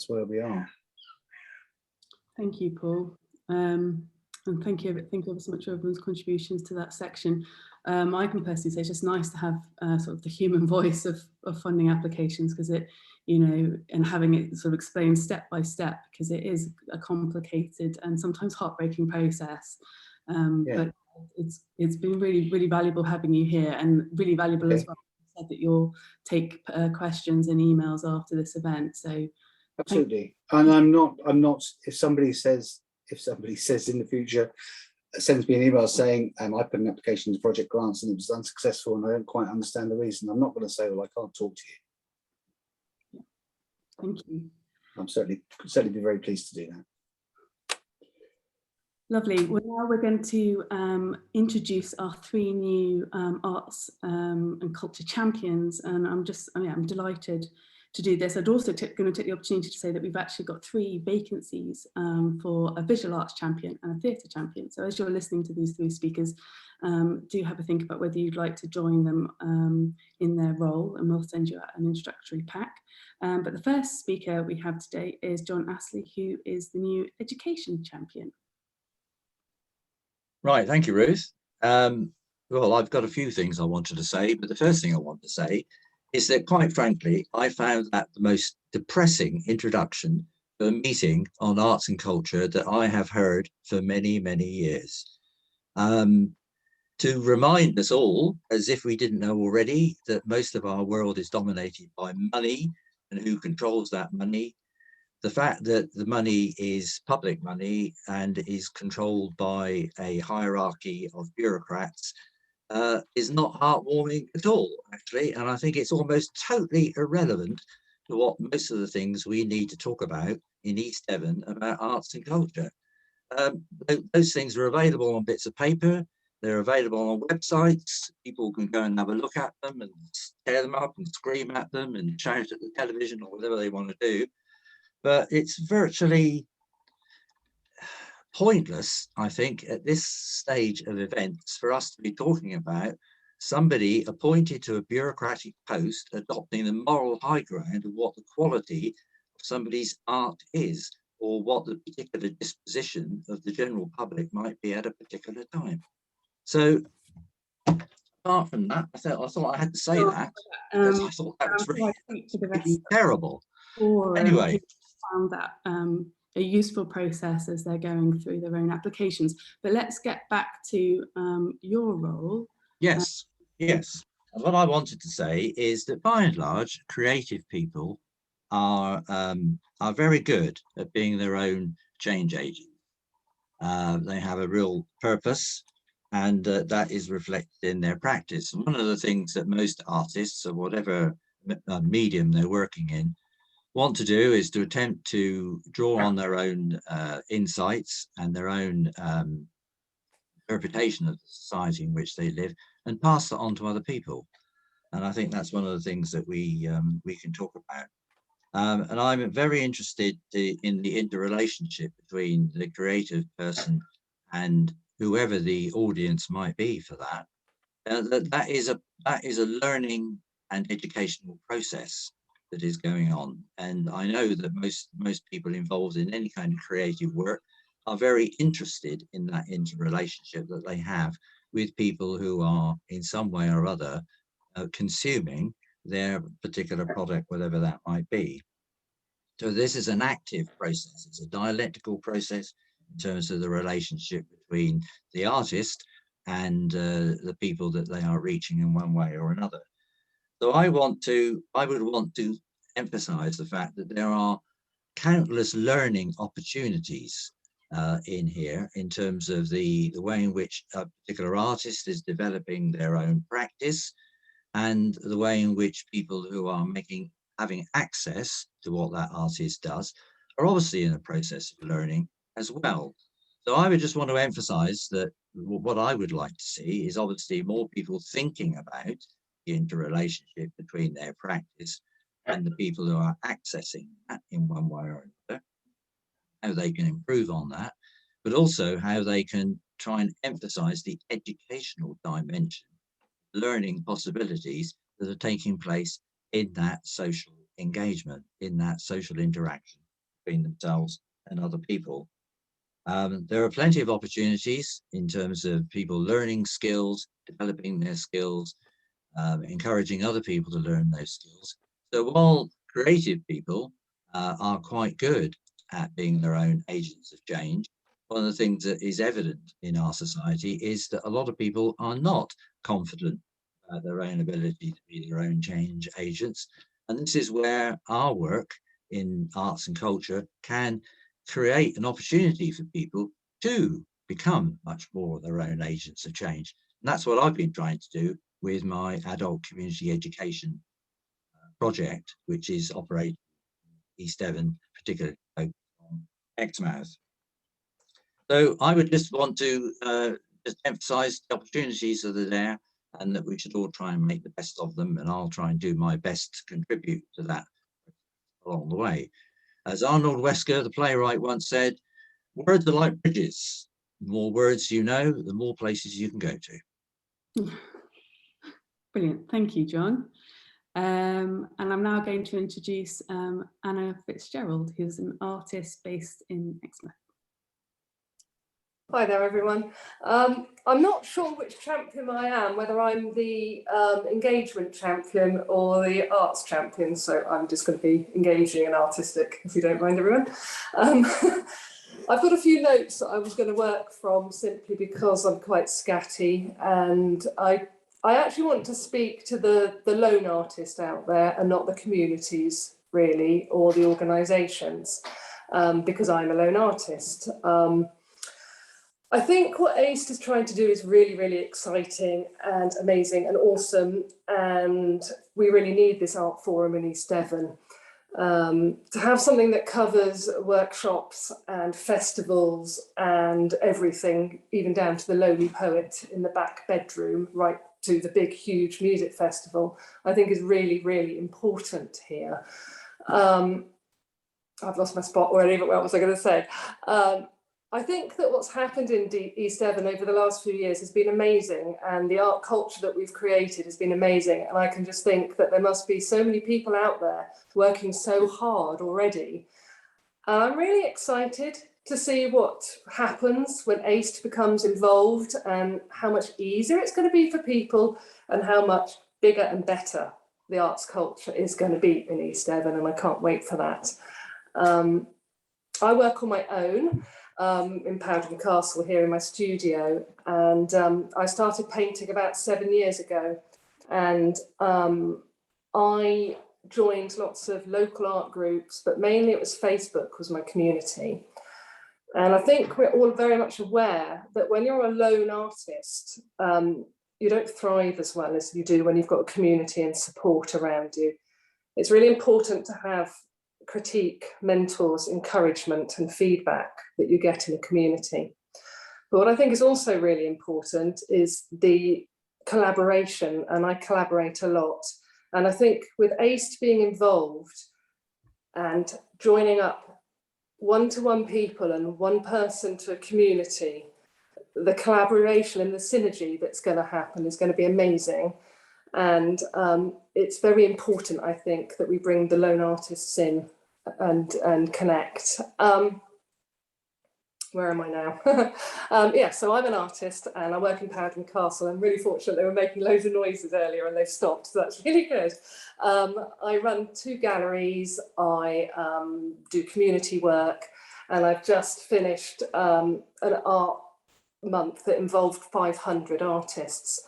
Speaker 2: where we are.
Speaker 1: Thank you, Paul. And thank you ever so much for everyone's contributions to that section. I can personally say it's just nice to have sort of the human voice of funding applications, because it, and having it sort of explained step by step, because it is a complicated and sometimes heartbreaking process. But it's been really, really valuable having you here, and really valuable as well that you'll take questions and emails after this event. So
Speaker 2: absolutely. And I'm not, if somebody says in the future, sends me an email saying I put an application to project grants and it was unsuccessful and I don't quite understand the reason, I'm not going to say, well, I can't talk to you.
Speaker 1: Thank you.
Speaker 2: I'm certainly be very pleased to do that.
Speaker 1: Lovely. Well, now we're going to introduce our 3 new arts and culture champions, and I'm delighted to do this. I'd also going to take the opportunity to say that we've actually got 3 vacancies for a visual arts champion and a theatre champion. So as you're listening to these 3 speakers, do have a think about whether you'd like to join them in their role, and we'll send you out an introductory pack. But the first speaker we have today is John Astley, who is the new education champion.
Speaker 6: Right, thank you, Ruth. Well, I've got a few things I wanted to say, but the first thing I want to say is that, quite frankly, I found that the most depressing introduction to a meeting on arts and culture that I have heard for many, many years. To remind us all, as if we didn't know already, that most of our world is dominated by money and who controls that money. The fact that the money is public money and is controlled by a hierarchy of bureaucrats is not heartwarming at all, actually. And I think it's almost totally irrelevant to what most of the things we need to talk about in East Devon about arts and culture. Those things are available on bits of paper. They're available on websites. People can go and have a look at them and tear them up and scream at them and shout at the television or whatever they want to do. But it's virtually pointless, I think, at this stage of events for us to be talking about somebody appointed to a bureaucratic post adopting the moral high ground of what the quality of somebody's art is, or what the particular disposition of the general public might be at a particular time. So apart from that, I thought I had to say that, because I thought that was really terrible. Anyway,
Speaker 1: found that a useful process as they're going through their own applications. But let's get back to your role.
Speaker 6: Yes. What I wanted to say is that, by and large, creative people are very good at being their own change agent. They have a real purpose, and that is reflected in their practice. And one of the things that most artists, or whatever medium they're working in, want to do is to attempt to draw on their own insights and their own interpretation of the society in which they live and pass that on to other people. And I think that's one of the things that we can talk about. And I'm very interested in the interrelationship between the creative person and whoever the audience might be for that. That is a learning and educational process that is going on. And I know that most people involved in any kind of creative work are very interested in that interrelationship that they have with people who are in some way or other consuming their particular product, whatever that might be. So this is an active process. It's a dialectical process in terms of the relationship between the artist and the people that they are reaching in one way or another. So I would want to emphasize the fact that there are countless learning opportunities in here, in terms of the way in which a particular artist is developing their own practice, and the way in which people who are having access to what that artist does are obviously in a process of learning as well. So I would just want to emphasize that what I would like to see is obviously more people thinking about the interrelationship between their practice and the people who are accessing that in one way or another, how they can improve on that, but also how they can try and emphasize the educational dimension, learning possibilities that are taking place in that social engagement, in that social interaction between themselves and other people. There are plenty of opportunities in terms of people learning skills, developing their skills, encouraging other people to learn those skills. So while creative people are quite good at being their own agents of change, one of the things that is evident in our society is that a lot of people are not confident about their own ability to be their own change agents. And this is where our work in arts and culture can create an opportunity for people to become much more their own agents of change. And that's what I've been trying to do with my adult community education project, which is operating in East Devon, particularly on Exmouth. So I would just want to just emphasize the opportunities that are there, and that we should all try and make the best of them, and I'll try and do my best to contribute to that along the way. As Arnold Wesker, the playwright, once said, words are like bridges. The more words you know, the more places you can go to.
Speaker 1: Brilliant, thank you, John. And I'm now going to introduce Anna Fitzgerald, who's an artist based in Exmouth.
Speaker 7: Hi there, everyone. I'm not sure which champion I am, whether I'm the engagement champion or the arts champion, so I'm just going to be engaging and artistic, if you don't mind, everyone. I've got a few notes that I was going to work from simply because I'm quite scatty, and I actually want to speak to the lone artist out there and not the communities, really, or the organisations, because I'm a lone artist. I think what ACED is trying to do is really, really exciting and amazing and awesome, and we really need this art forum in East Devon. To have something that covers workshops and festivals and everything, even down to the lowly poet in the back bedroom, right to the big, huge music festival, I think is really, really important here. I've lost my spot already, but what was I going to say? I think that what's happened in East Devon over the last few years has been amazing, and the art culture that we've created has been amazing. And I can just think that there must be so many people out there working so hard already. And I'm really excited to see what happens when ACED becomes involved, and how much easier it's going to be for people, and how much bigger and better the arts culture is going to be in East Devon, and I can't wait for that. I work on my own in Powderham Castle here in my studio, and I started painting about 7 years ago, and I joined lots of local art groups, but mainly it was Facebook was my community. And I think we're all very much aware that when you're a lone artist, you don't thrive as well as you do when you've got a community and support around you. It's really important to have critique, mentors, encouragement and feedback that you get in a community. But what I think is also really important is the collaboration, and I collaborate a lot. And I think with ACED being involved and joining up one-to-one people and one person to a community, the collaboration and the synergy that's going to happen is going to be amazing. And it's very important, I think, that we bring the lone artists in and connect. Where am I now? Yeah, so I'm an artist and I work in Powderham Castle. I'm really fortunate they were making loads of noises earlier and they've stopped, so that's really good. I run 2 galleries, I do community work, and I've just finished an art month that involved 500 artists.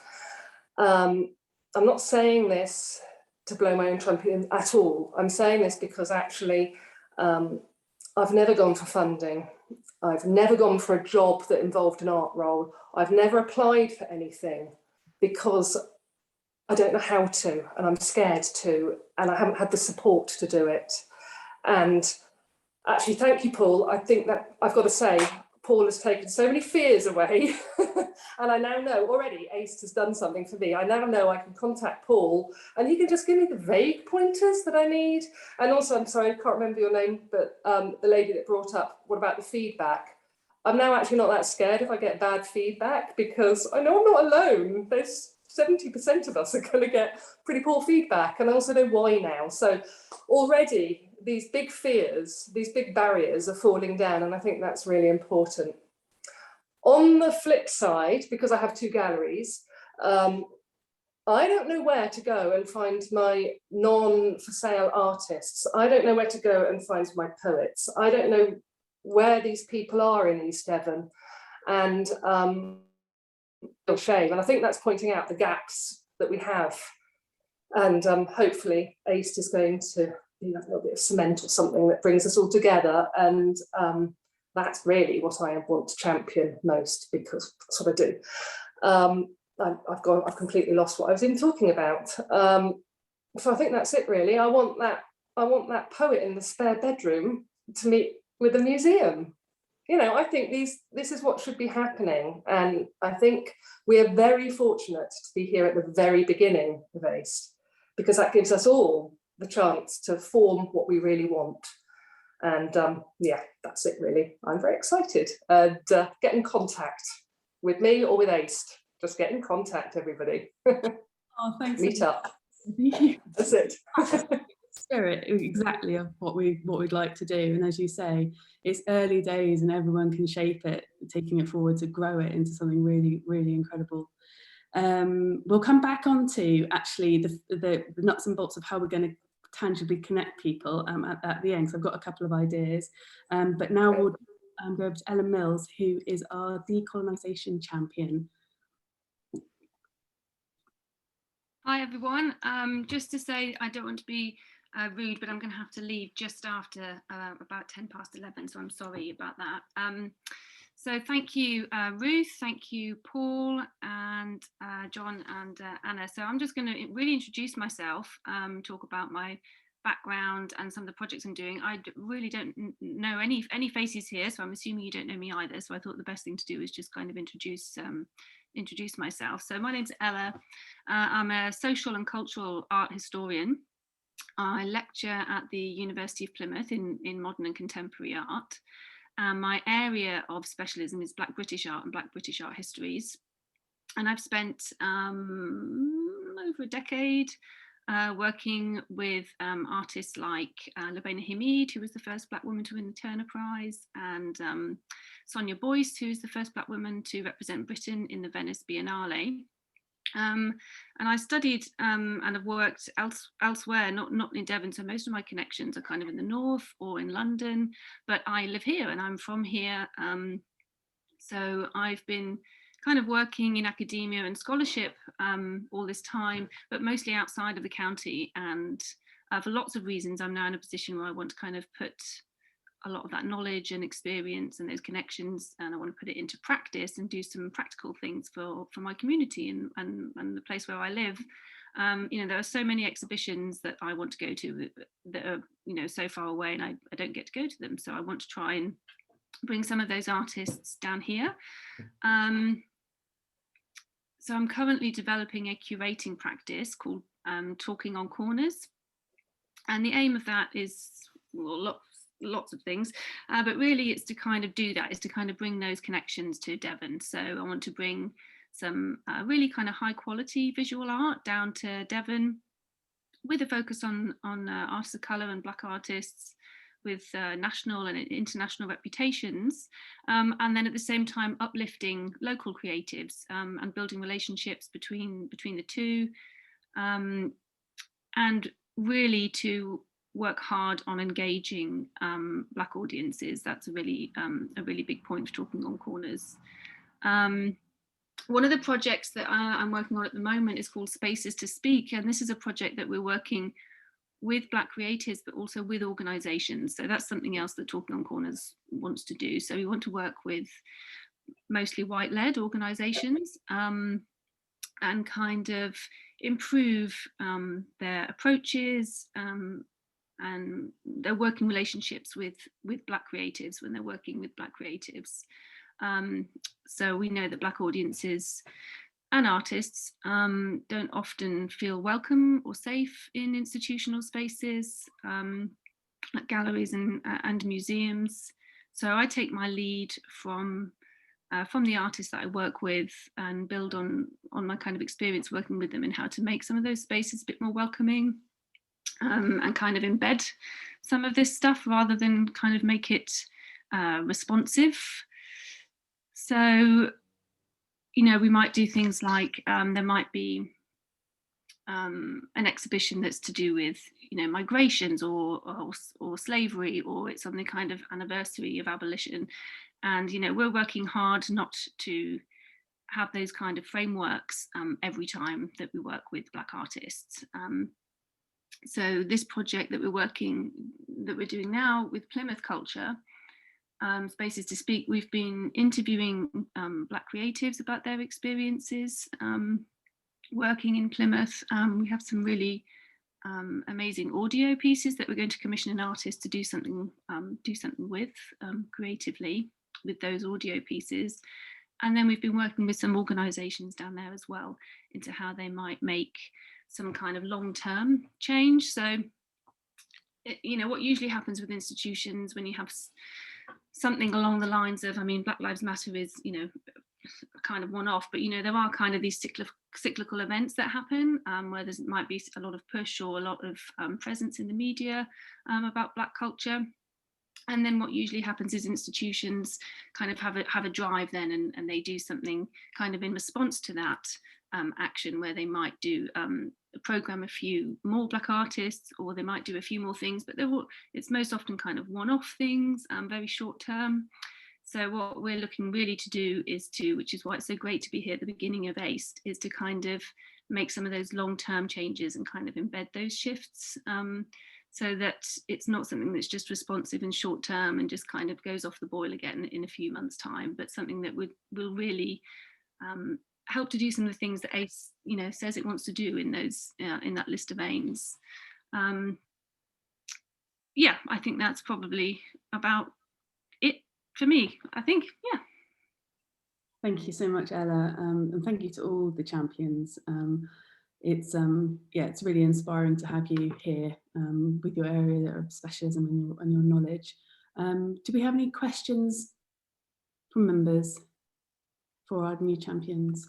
Speaker 7: I'm not saying this to blow my own trumpet at all. I'm saying this because actually I've never gone for funding. I've never gone for a job that involved an art role. I've never applied for anything because I don't know how to, and I'm scared to, and I haven't had the support to do it. And actually, thank you, Paul. I think that I've got to say, Paul has taken so many fears away. And I now know already ACED has done something for me. I now know I can contact Paul and he can just give me the vague pointers that I need. And also, I'm sorry, I can't remember your name, but the lady that brought up, what about the feedback? I'm now actually not that scared if I get bad feedback, because I know I'm not alone. There's 70% of us are going to get pretty poor feedback, and I also know why now. So already these big fears, these big barriers are falling down, and I think that's really important. On the flip side, because I have 2 galleries, I don't know where to go and find my non-for-sale artists. I don't know where to go and find my poets. I don't know where these people are in East Devon, and real shame. And I think that's pointing out the gaps that we have. And hopefully ACED is going to be like a little bit of cement or something that brings us all together and that's really what I want to champion most, because that's what I do. I've completely lost what I was even talking about. So I think that's it really. I want that poet in the spare bedroom to meet with the museum. You know, I think this is what should be happening, and I think we are very fortunate to be here at the very beginning of ACED, because that gives us all the chance to form what we really want. And yeah, that's it really. I'm very excited. And get in contact with me or with ACED. Just get in contact, everybody.
Speaker 1: Oh, thanks.
Speaker 7: Meet up. That's it.
Speaker 1: Spirit exactly of what we'd like to do, and as you say, it's early days and everyone can shape it, taking it forward to grow it into something really, really incredible. We'll come back on to actually the nuts and bolts of how we're going to tangibly connect people at the end, because I've got a couple of ideas, but now we'll go over to Ellen Mills, who is our decolonisation champion.
Speaker 8: Hi everyone, just to say, I don't want to be rude, but I'm going to have to leave just after about 11:10, so I'm sorry about that. So thank you, Ruth, thank you, Paul, and John and Anna. So I'm just going to really introduce myself, talk about my background and some of the projects I'm doing. I really don't know any faces here, so I'm assuming you don't know me either. So I thought the best thing to do is just kind of introduce myself. So my name's Ella. I'm a social and cultural art historian. I lecture at the University of Plymouth in modern and contemporary art. My area of specialism is Black British art and Black British art histories. And I've spent over a decade working with artists like Lubena Hamid, who was the first Black woman to win the Turner Prize, and Sonia Boyce, who is the first Black woman to represent Britain in the Venice Biennale. And I studied and have worked elsewhere, not in Devon, so most of my connections are kind of in the north or in London, but I live here and I'm from here. So I've been kind of working in academia and scholarship all this time, but mostly outside of the county. And for lots of reasons, I'm now in a position where I want to kind of put a lot of that knowledge and experience and those connections, and I want to put it into practice and do some practical things for my community and the place where I live. You know, there are so many exhibitions that I want to go to that are, you know, so far away, and I don't get to go to them. So I want to try and bring some of those artists down here. So I'm currently developing a curating practice called Talking on Corners. And the aim of that is, well, lots of things, but really it's to kind of do that, is to kind of bring those connections to Devon. So I want to bring some really kind of high quality visual art down to Devon, with a focus on artists of colour and Black artists with national and international reputations, and then at the same time uplifting local creatives and building relationships between the two, and really to work hard on engaging Black audiences. That's a really big point for Talking on Corners. One of the projects that I'm working on at the moment is called Spaces to Speak, and this is a project that we're working with Black creatives, but also with organisations. So that's something else that Talking on Corners wants to do. So we want to work with mostly white-led organisations and kind of improve their approaches and their working relationships with Black creatives when they're working with Black creatives. So we know that Black audiences and artists don't often feel welcome or safe in institutional spaces, like galleries and museums. So I take my lead from the artists that I work with and build on my kind of experience working with them and how to make some of those spaces a bit more welcoming, and kind of embed some of this stuff rather than kind of make it responsive. So, you know, we might do things like there might be an exhibition that's to do with, you know, migrations or slavery, or it's on the kind of anniversary of abolition. And, you know, we're working hard not to have those kind of frameworks every time that we work with Black artists. So this project that we're doing now with Plymouth Culture spaces to speak. We've been interviewing Black creatives about their experiences working in Plymouth. We have some really amazing audio pieces that we're going to commission an artist to do something with creatively with those audio pieces. And then we've been working with some organisations down there as well into how they might make some kind of long-term change. So, you know, what usually happens with institutions when you have something along the lines of, I mean, Black Lives Matter is, you know, kind of one-off, but, you know, there are kind of these cyclical events that happen where there might be a lot of push or a lot of presence in the media about Black culture. And then what usually happens is institutions kind of have a drive then, and they do something kind of in response to that action, where they might do program a few more Black artists, or they might do a few more things, but it's most often kind of one-off things, very short term. So what we're looking really to do is to, which is why it's so great to be here at the beginning of ACED, is to kind of make some of those long-term changes and kind of embed those shifts. So that it's not something that's just responsive and short term and just kind of goes off the boil again in a few months' time, but something that will really help to do some of the things that ACE, you know, says it wants to do in those in that list of aims. Yeah, I think that's probably about it for me. I think, yeah.
Speaker 1: Thank you so much, Ella, and thank you to all the champions. It's really inspiring to have you here with your area of specialism and your knowledge. Do we have any questions from members for our new champions?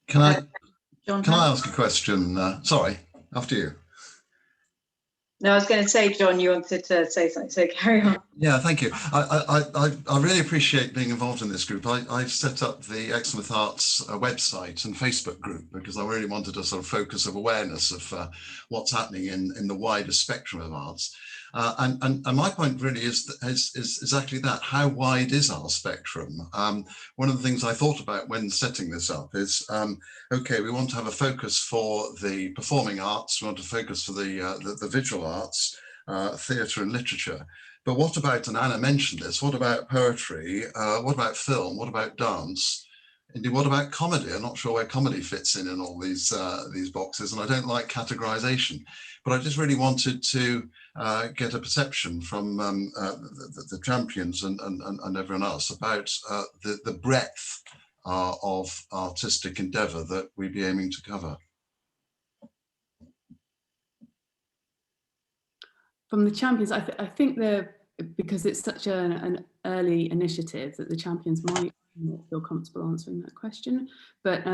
Speaker 9: Can I ask a question? Sorry, after you.
Speaker 3: No, I was going to say, John, you wanted to say something, so carry on.
Speaker 9: Yeah, thank you. I really appreciate being involved in this group. I've set up the Exmouth Arts website and Facebook group because I really wanted a sort of focus of awareness of what's happening in the wider spectrum of arts. And my point really is exactly that. How wide is our spectrum? One of the things I thought about when setting this up is, okay, we want to have a focus for the performing arts, we want to focus for the visual arts, theatre and literature. But what about, and Anna mentioned this, what about poetry? What about film? What about dance? Indeed, what about comedy? I'm not sure where comedy fits in all these boxes, and I don't like categorization. But I just really wanted to get a perception from the champions and everyone else about the breadth of artistic endeavour that we'd be aiming to cover.
Speaker 1: From the champions, I think because it's such an early initiative that the champions might not feel comfortable answering that question. But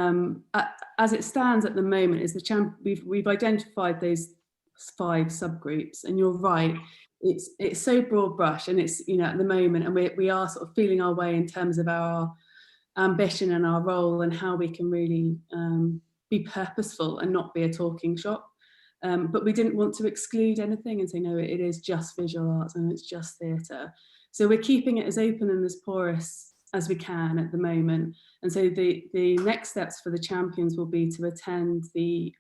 Speaker 1: as it stands at the moment, is we've identified those 5 subgroups, and you're right, it's so broad brush, and it's, you know, at the moment, and we are sort of feeling our way in terms of our ambition and our role and how we can really be purposeful and not be a talking shop. But we didn't want to exclude anything and say, no, it is just visual arts and it's just theatre. So we're keeping it as open and as porous as we can at the moment. And so the next steps for the champions will be to attend the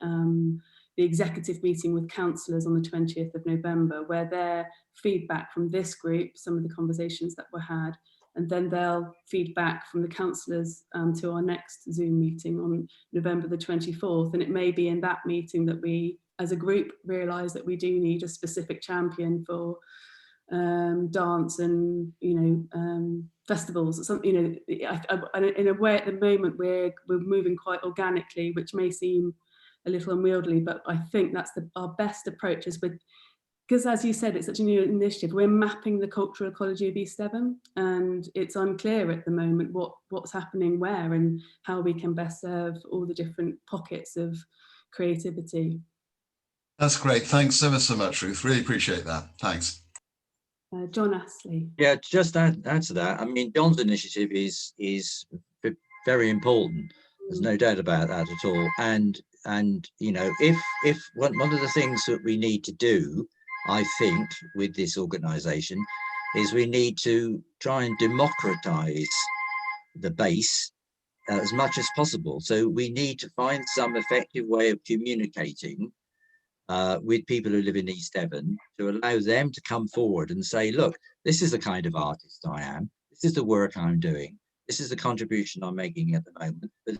Speaker 1: executive meeting with councillors on the 20th of November, where their feedback from this group, some of the conversations that were had, and then they'll feed back from the councillors to our next Zoom meeting on November the 24th. And it may be in that meeting that we, as a group, realise that we do need a specific champion for dance and, you know, festivals or something. You know, in a way, at the moment we're moving quite organically, which may seem a little unwieldy, but I think that's our best approach, is because, as you said, it's such a new initiative. We're mapping the cultural ecology of East Devon, and it's unclear at the moment what's happening where and how we can best serve all the different pockets of creativity.
Speaker 9: That's great. Thanks ever so much, Ruth. Really appreciate that. Thanks.
Speaker 1: John Astley.
Speaker 6: Yeah, just add to that. I mean, John's initiative is very important. There's no doubt about that at all. And you know, if one of the things that we need to do, I think, with this organisation, is we need to try and democratise the base as much as possible. So we need to find some effective way of communicating with people who live in East Devon to allow them to come forward and say, look, this is the kind of artist I am. This is the work I'm doing. This is the contribution I'm making at the moment. But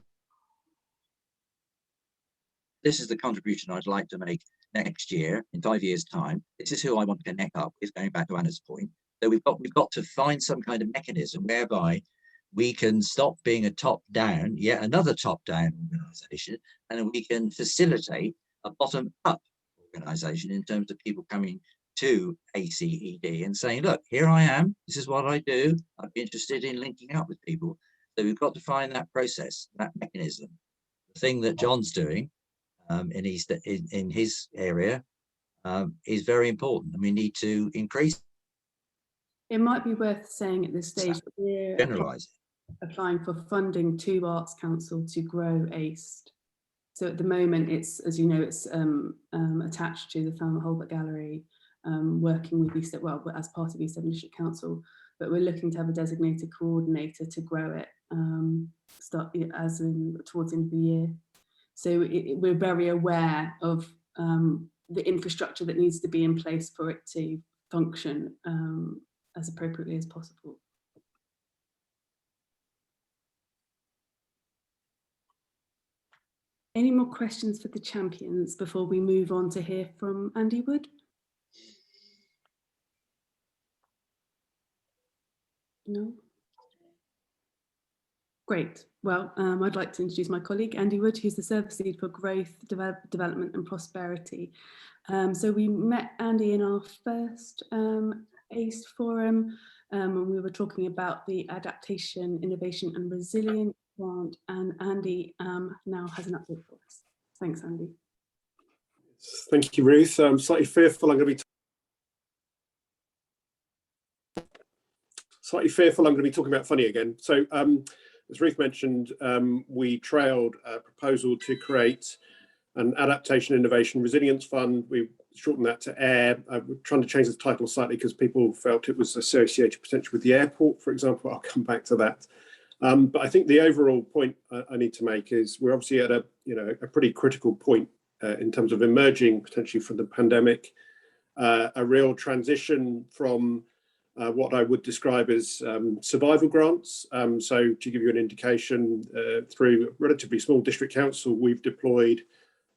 Speaker 6: this is the contribution I'd like to make next year, in 5 years' time. This is who I want to connect up with, going back to Anna's point. So we've got to find some kind of mechanism whereby we can stop being a top-down, yet another top-down organisation, and we can facilitate a bottom-up organisation in terms of people coming to ACED and saying, look, here I am, this is what I do, I'd be interested in linking up with people. So we've got to find that process, that mechanism. The thing that John's doing in his area is very important, and we need to increase.
Speaker 1: It might be worth saying at this stage that we're applying for funding to Arts Council to grow ACED. So at the moment, it's, as you know, it's attached to the Thelma Holbert Gallery, working with East, well, as part of East Devon District Council, but we're looking to have a designated coordinator to grow it, towards the end of the year. So we're very aware of the infrastructure that needs to be in place for it to function as appropriately as possible. Any more questions for the champions before we move on to hear from Andy Wood? No? Great. Well, I'd like to introduce my colleague, Andy Wood, who's the Service Lead for Growth, Development and Prosperity. So we met Andy in our first ACE forum, and we were talking about the Adaptation, Innovation and Resilience grant, and Andy now has an update for us. Thanks, Andy.
Speaker 10: Thank you, Ruth. I'm slightly fearful I'm going to be talking about funny again. So as Ruth mentioned, we trailed a proposal to create an Adaptation, Innovation, Resilience Fund. We shortened that to AIR. We're trying to change the title slightly because people felt it was associated potentially with the airport, for example. I'll come back to that. But I think the overall point I need to make is we're obviously at a pretty critical point in terms of emerging potentially from the pandemic, a real transition from what I would describe as survival grants. So to give you an indication, through a relatively small district council, we've deployed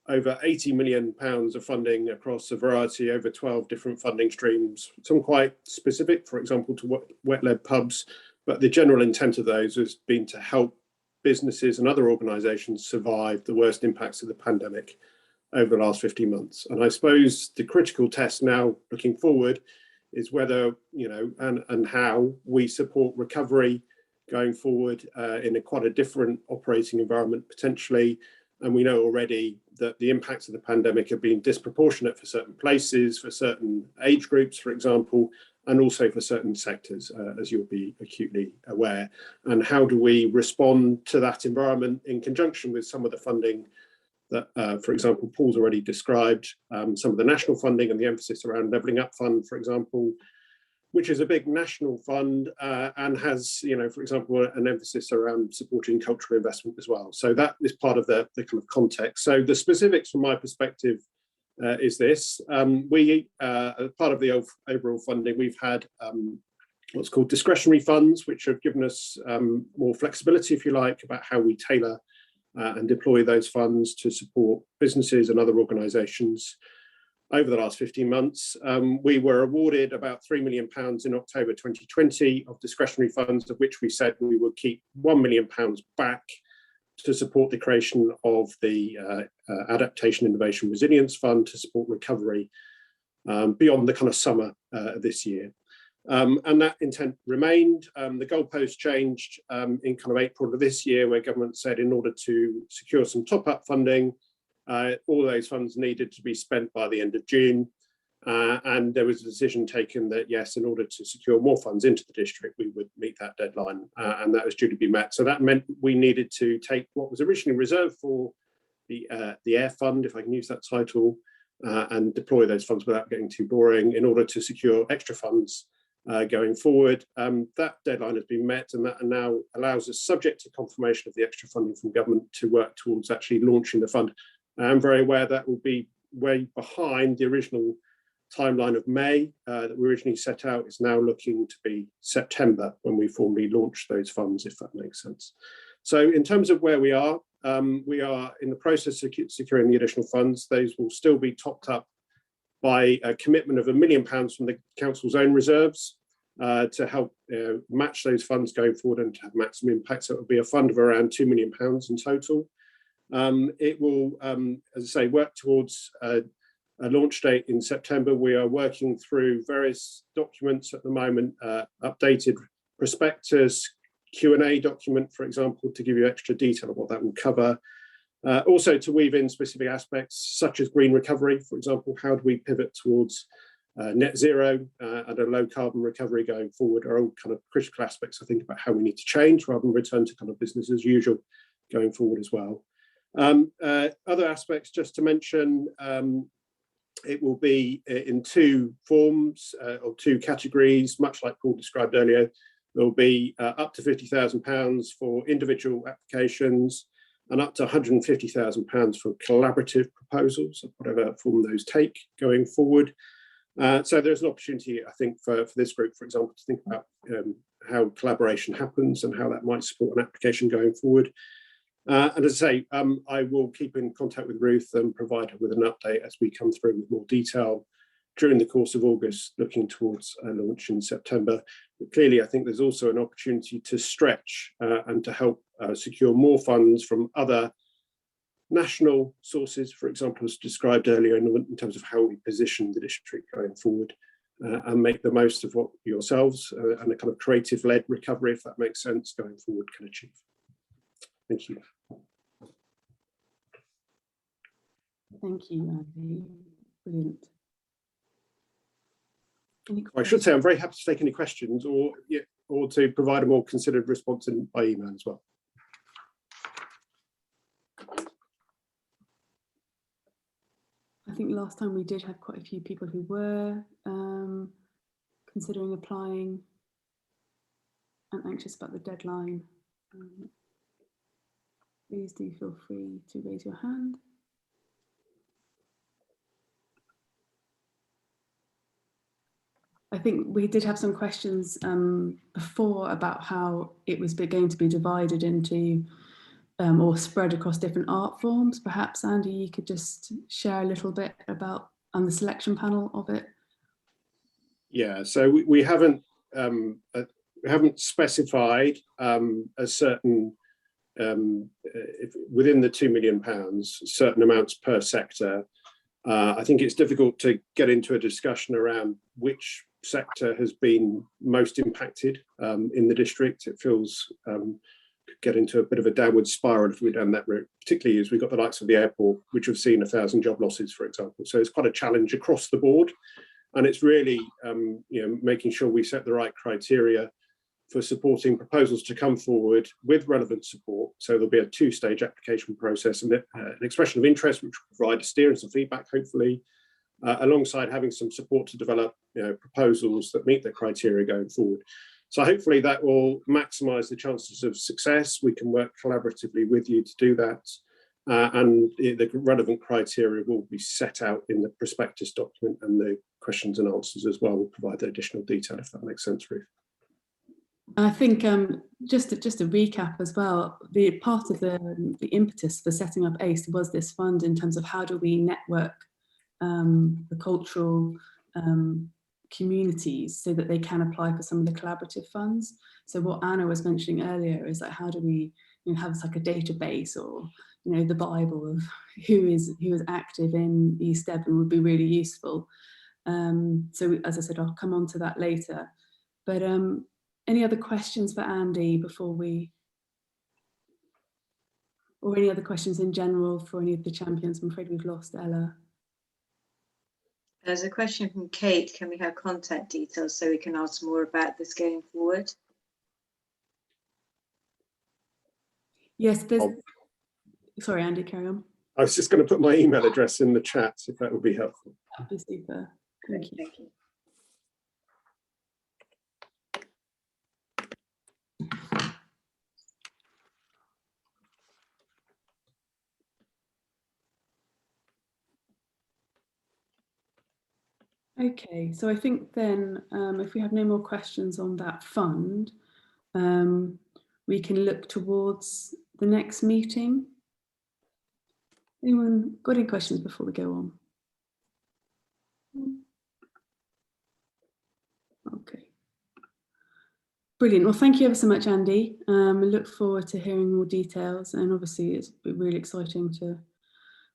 Speaker 10: over £80 million of funding across a variety, over 12 different funding streams, some quite specific, for example, to wet-led pubs, but the general intent of those has been to help businesses and other organisations survive the worst impacts of the pandemic over the last 15 months. And I suppose the critical test now looking forward is whether, and how we support recovery going forward in quite a different operating environment potentially. And we know already that the impacts of the pandemic have been disproportionate for certain places, for certain age groups, for example, and also for certain sectors, as you'll be acutely aware. And how do we respond to that environment in conjunction with some of the funding that, for example, Paul's already described, some of the national funding and the emphasis around Levelling Up Fund, for example, which is a big national fund and has, for example, an emphasis around supporting cultural investment as well. So that is part of the kind of context. So the specifics from my perspective is this. We, as part of the overall funding, we've had what's called discretionary funds, which have given us more flexibility, if you like, about how we tailor and deploy those funds to support businesses and other organisations. Over the last 15 months, we were awarded about £3 million in October 2020 of discretionary funds, of which we said we would keep £1 million back to support the creation of the Adaptation, Innovation, Resilience Fund to support recovery beyond the kind of summer this year. And that intent remained. The goalpost changed in kind of April of this year, where government said in order to secure some top-up funding, all those funds needed to be spent by the end of June. And there was a decision taken that, yes, in order to secure more funds into the district, we would meet that deadline, and that was due to be met. So that meant we needed to take what was originally reserved for the AIR Fund, if I can use that title, and deploy those funds without getting too boring in order to secure extra funds going forward. That deadline has been met, and that now allows us, subject to confirmation of the extra funding from government, to work towards actually launching the fund. I'm very aware that will be way behind the original timeline of May that we originally set out. Is now looking to be September when we formally launch those funds, if that makes sense. So in terms of where we are in the process of securing the additional funds. Those will still be topped up by a commitment of £1 million from the council's own reserves to help match those funds going forward and to have maximum impact. So it will be a fund of around £2 million in total. It will, as I say, work towards a launch date in September. We are working through various documents at the moment, updated prospectus, Q&A document, for example, to give you extra detail of what that will cover. Also to weave in specific aspects such as green recovery, for example. How do we pivot towards net zero and a low carbon recovery going forward are all kind of critical aspects, I think, about how we need to change rather than return to kind of business as usual going forward as well. Other aspects just to mention, it will be in two forms or two categories, much like Paul described earlier. There will be up to £50,000 for individual applications and up to £150,000 for collaborative proposals, whatever form those take going forward. So there's an opportunity, I think, for this group, for example, to think about how collaboration happens and how that might support an application going forward. And as I say, I will keep in contact with Ruth and provide her with an update as we come through with more detail during the course of August, looking towards a launch in September. But clearly, I think there's also an opportunity to stretch and to help secure more funds from other national sources, for example, as described earlier in terms of how we position the district going forward and make the most of what yourselves and a kind of creative-led recovery, if that makes sense, going forward can achieve. Thank you.
Speaker 1: Thank you, Andy. Brilliant.
Speaker 10: I should say I'm very happy to take any questions or to provide a more considered response by email as well.
Speaker 1: I think last time we did have quite a few people who were considering applying and anxious about the deadline. Please do feel free to raise your hand. I think we did have some questions before about how it was going to be divided into or spread across different art forms. Perhaps, Andy, you could just share a little bit about on the selection panel of it.
Speaker 10: Yeah, so we haven't specified a certain within the £2 million, certain amounts per sector. I think it's difficult to get into a discussion around which sector has been most impacted in the district. It feels could get into a bit of a downward spiral if we're down that route, particularly as we've got the likes of the airport, which have seen 1,000 job losses, for example. So it's quite a challenge across the board. And it's really making sure we set the right criteria for supporting proposals to come forward with relevant support. So there'll be a two-stage application process and an expression of interest, which will provide a steer and some feedback, hopefully, alongside having some support to develop proposals that meet the criteria going forward. So hopefully that will maximise the chances of success. We can work collaboratively with you to do that. And the relevant criteria will be set out in the prospectus document, and the questions and answers as well will provide the additional detail, if that makes sense, Ruth.
Speaker 1: I think just to recap as well, the part of the impetus for setting up ACED was this fund in terms of how do we network the cultural communities so that they can apply for some of the collaborative funds. So what Anna was mentioning earlier is like, how do we have like a database or the Bible of who is active in East Devon would be really useful. So as I said, I'll come on to that later. But any other questions for Andy before or any other questions in general for any of the champions? I'm afraid we've lost Ella.
Speaker 3: There's a question from Kate. Can we have contact details so we can ask more about this going forward?
Speaker 1: Yes, sorry, Andy, carry on.
Speaker 10: I was just going to put my email address in the chat, if that would be helpful.
Speaker 1: That'd be super. Thank you.
Speaker 3: Thank you.
Speaker 1: Okay, so I think then if we have no more questions on that fund, we can look towards the next meeting. Anyone got any questions before we go on? Okay. Brilliant. Well, thank you ever so much, Andy. I look forward to hearing more details, and obviously it's really exciting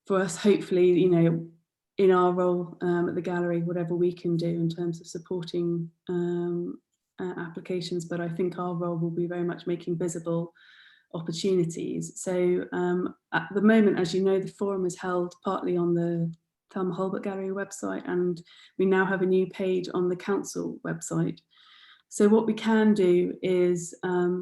Speaker 1: for us, hopefully, you know, in our role at the gallery, whatever we can do in terms of supporting applications, but I think our role will be very much making visible opportunities. So at the moment, as you know, the forum is held partly on the Thelma Holbert Gallery website, and we now have a new page on the council website. So what we can do is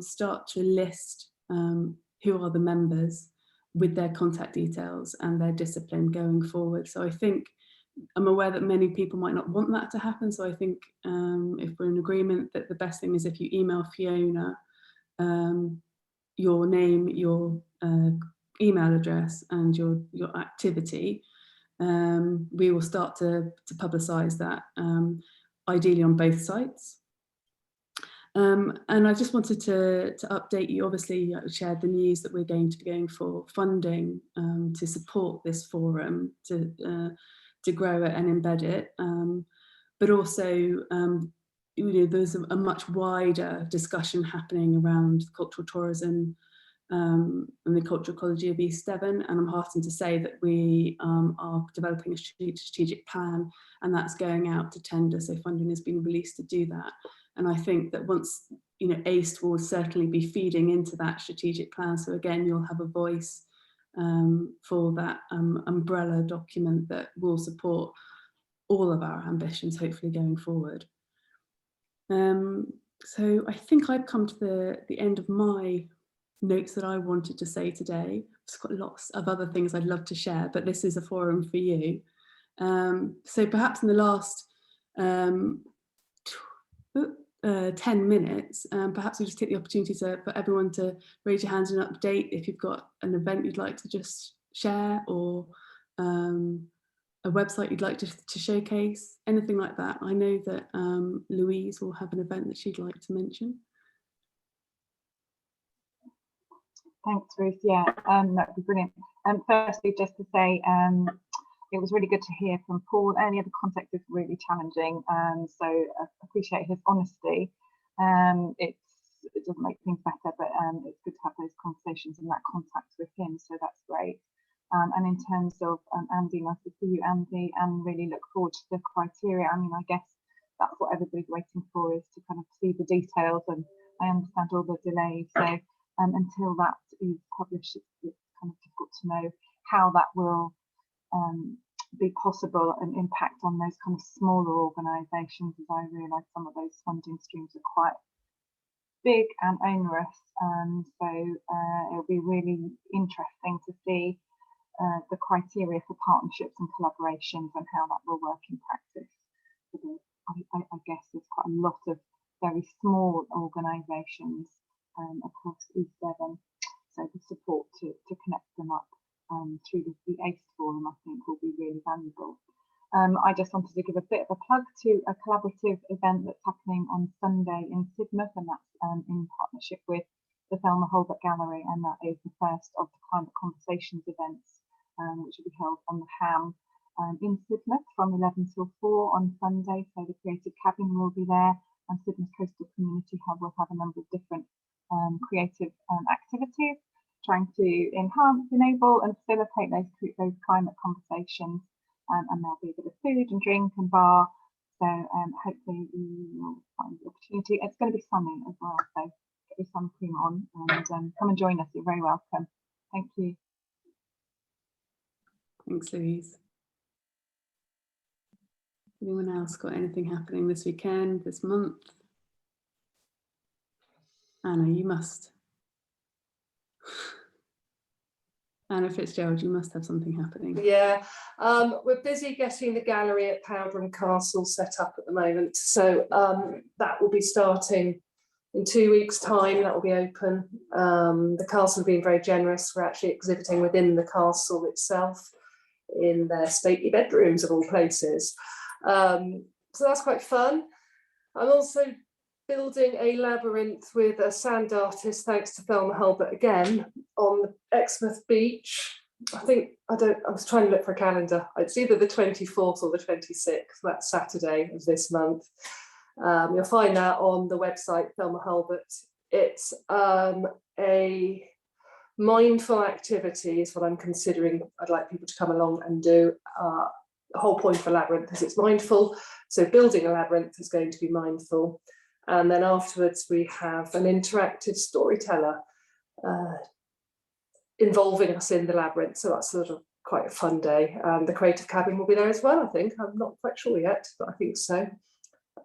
Speaker 1: start to list who are the members with their contact details and their discipline going forward. So I think I'm aware that many people might not want that to happen. So I think if we're in agreement that the best thing is if you email Fiona your name, your email address and your activity, we will start to publicise that, ideally on both sites. And I just wanted to update you. Obviously, I shared the news that we're going to be going for funding to support this forum, to grow it and embed it. But also, you know, there's a much wider discussion happening around cultural tourism and the cultural ecology of East Devon. And I'm heartened to say that we are developing a strategic plan, and that's going out to tender. So funding has been released to do that. And I think that once, you know, ACED will certainly be feeding into that strategic plan. So again, you'll have a voice for that umbrella document that will support all of our ambitions, hopefully going forward. So I think I've come to the end of my notes that I wanted to say today. I've just got lots of other things I'd love to share, but this is a forum for you. So perhaps in the last 10 minutes, perhaps we just take the opportunity for everyone to raise your hands and update if you've got an event you'd like to just share, or a website you'd like to showcase, anything like that. I know that Louise will have an event that she'd like to mention.
Speaker 11: Thanks, Ruth. Yeah, that'd be brilliant. Firstly, just to say, it was really good to hear from Paul. Any other context is really challenging, so I appreciate his honesty. It doesn't make things better, but it's good to have those conversations and that contact with him, so that's great. And in terms of Andy, nice to see you, Andy, and really look forward to the criteria. I mean, I guess that's what everybody's waiting for, is to kind of see the details, and I understand all the delays. So until that is published, it's kind of difficult to know how that will be possible and impact on those kind of smaller organisations, as I realise some of those funding streams are quite big and onerous. So it'll be really interesting to see the criteria for partnerships and collaborations and how that will work in practice. I guess there's quite a lot of very small organisations across East Devon, so the support to connect them up through the ACED forum, I think, will be really valuable. I just wanted to give a bit of a plug to a collaborative event that's happening on Sunday in Sidmouth, and that's in partnership with the Thelma Holbert Gallery, and that is the first of the Climate Conversations events, which will be held on the Ham in Sidmouth from 11 till 4 on Sunday. So the Creative Cabin will be there, and Sidmouth Coastal Community Hub will have a number of different creative activities, trying to enhance, enable and facilitate those climate conversations, and there'll be a bit of food and drink and bar, so hopefully you will find the opportunity. It's going to be sunny as well, so get your sun cream on and come and join us. You're very welcome. Thank you.
Speaker 1: Thanks, Louise. Anyone else got anything happening this weekend, this month? Anna, you must. Anna Fitzgerald, you must have something happening.
Speaker 7: Yeah, we're busy getting the gallery at Powderham Castle set up at the moment. So that will be starting in 2 weeks' time. That will be open. The castle have been very generous. We're actually exhibiting within the castle itself in their stately bedrooms of all places. so that's quite fun. I'm also building a labyrinth with a sand artist, thanks to Thelma Hulbert again, on Exmouth Beach. I was trying to look for a calendar. It's either the 24th or the 26th, that's Saturday of this month. You'll find that on the website, Thelma Hulbert. It's a mindful activity is what I'm considering. I'd like people to come along and do. The whole point of a labyrinth is it's mindful. So building a labyrinth is going to be mindful. And then afterwards we have an interactive storyteller involving us in the labyrinth. So that's sort of quite a fun day. The creative cabin will be there as well, I think. I'm not quite sure yet, but I think so.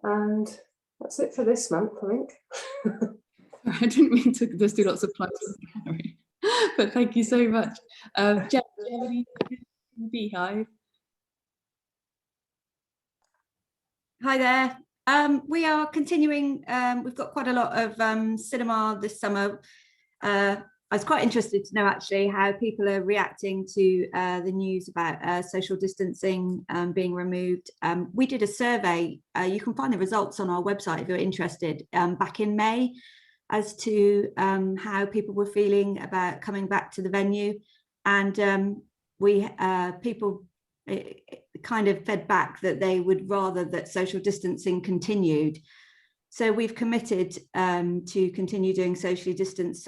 Speaker 7: And that's it for this month, I think.
Speaker 1: I didn't mean to just do lots of plugs, but thank you so much. Jen, do you have any Beehive?
Speaker 4: Hi there. We are continuing. We've got quite a lot of cinema this summer. I was quite interested to know actually how people are reacting to the news about social distancing being removed. We did a survey. You can find the results on our website if you're interested, back in May, as to how people were feeling about coming back to the venue. And people kind of fed back that they would rather that social distancing continued. So we've committed to continue doing socially distanced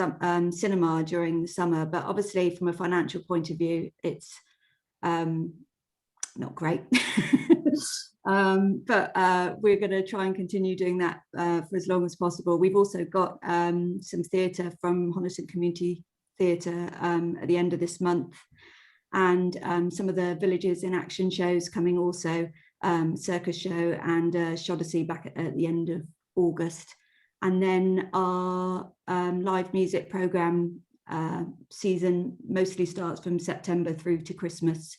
Speaker 4: cinema during the summer, but obviously from a financial point of view, it's not great. But we're going to try and continue doing that for as long as possible. We've also got some theatre from Honiton Community Theatre at the end of this month, and some of the Villages in Action shows coming also, Circus Show and Shodassy back at the end of August. And then our live music programme season mostly starts from September through to Christmas.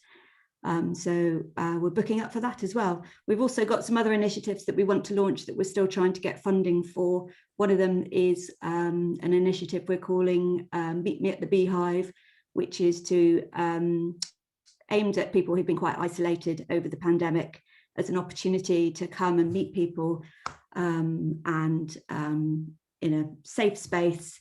Speaker 4: So we're booking up for that as well. We've also got some other initiatives that we want to launch that we're still trying to get funding for. One of them is an initiative we're calling Meet Me at the Beehive, which is to aimed at people who've been quite isolated over the pandemic as an opportunity to come and meet people and in a safe space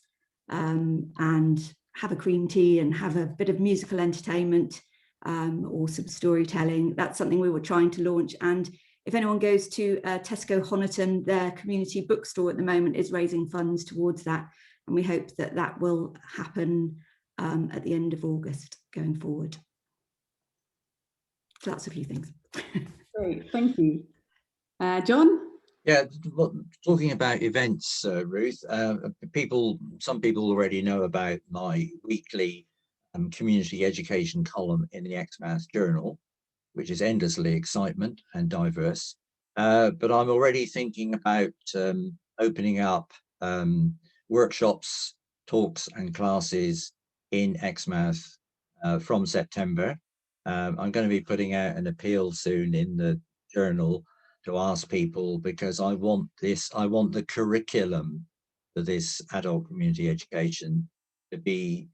Speaker 4: and have a cream tea and have a bit of musical entertainment or some storytelling. That's something we were trying to launch. And if anyone goes to Tesco Honiton, their community bookstore at the moment is raising funds towards that. And we hope that that will happen at the end of August going forward. So that's a few things.
Speaker 1: Great, thank you. John?
Speaker 6: Yeah, talking about events, Ruth, some people already know about my weekly community education column in the Exmouth Journal, which is endlessly excitement and diverse. But I'm already thinking about opening up workshops, talks and classes in Exmouth from September. I'm going to be putting out an appeal soon in the journal to ask people, because I want the curriculum for this adult community education to be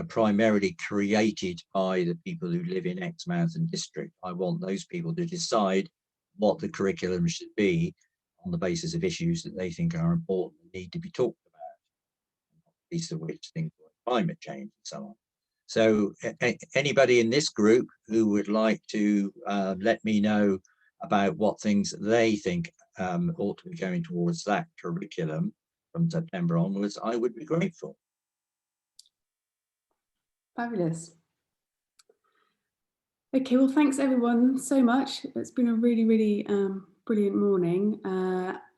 Speaker 6: primarily created by the people who live in Exmouth and district. I want those people to decide what the curriculum should be on the basis of issues that they think are important and need to be talked about, not least of which things like climate change and so on. So anybody in this group who would like to let me know about what things they think ought to be going towards that curriculum from September onwards, I would be grateful.
Speaker 1: Fabulous. Okay, well, thanks everyone so much. It's been a really, really brilliant morning.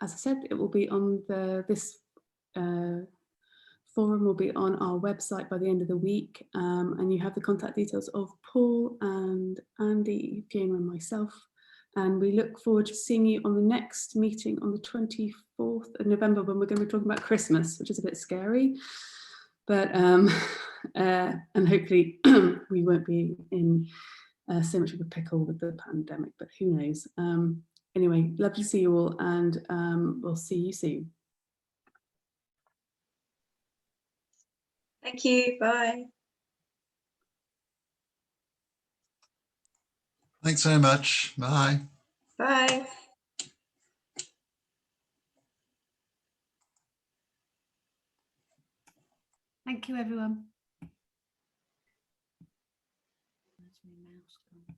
Speaker 1: As I said, it will be on this forum will be on our website by the end of the week, and you have the contact details of Paul and Andy, Fiona and myself. And we look forward to seeing you on the next meeting on the 24th of November, when we're going to be talking about Christmas, which is a bit scary. But and hopefully we won't be in so much of a pickle with the pandemic, but who knows. Anyway, lovely to see you all, and we'll see you soon.
Speaker 3: Thank you. Bye.
Speaker 9: Thanks very much. Bye.
Speaker 3: Bye.
Speaker 4: Thank you, everyone. Where's my mouse gone?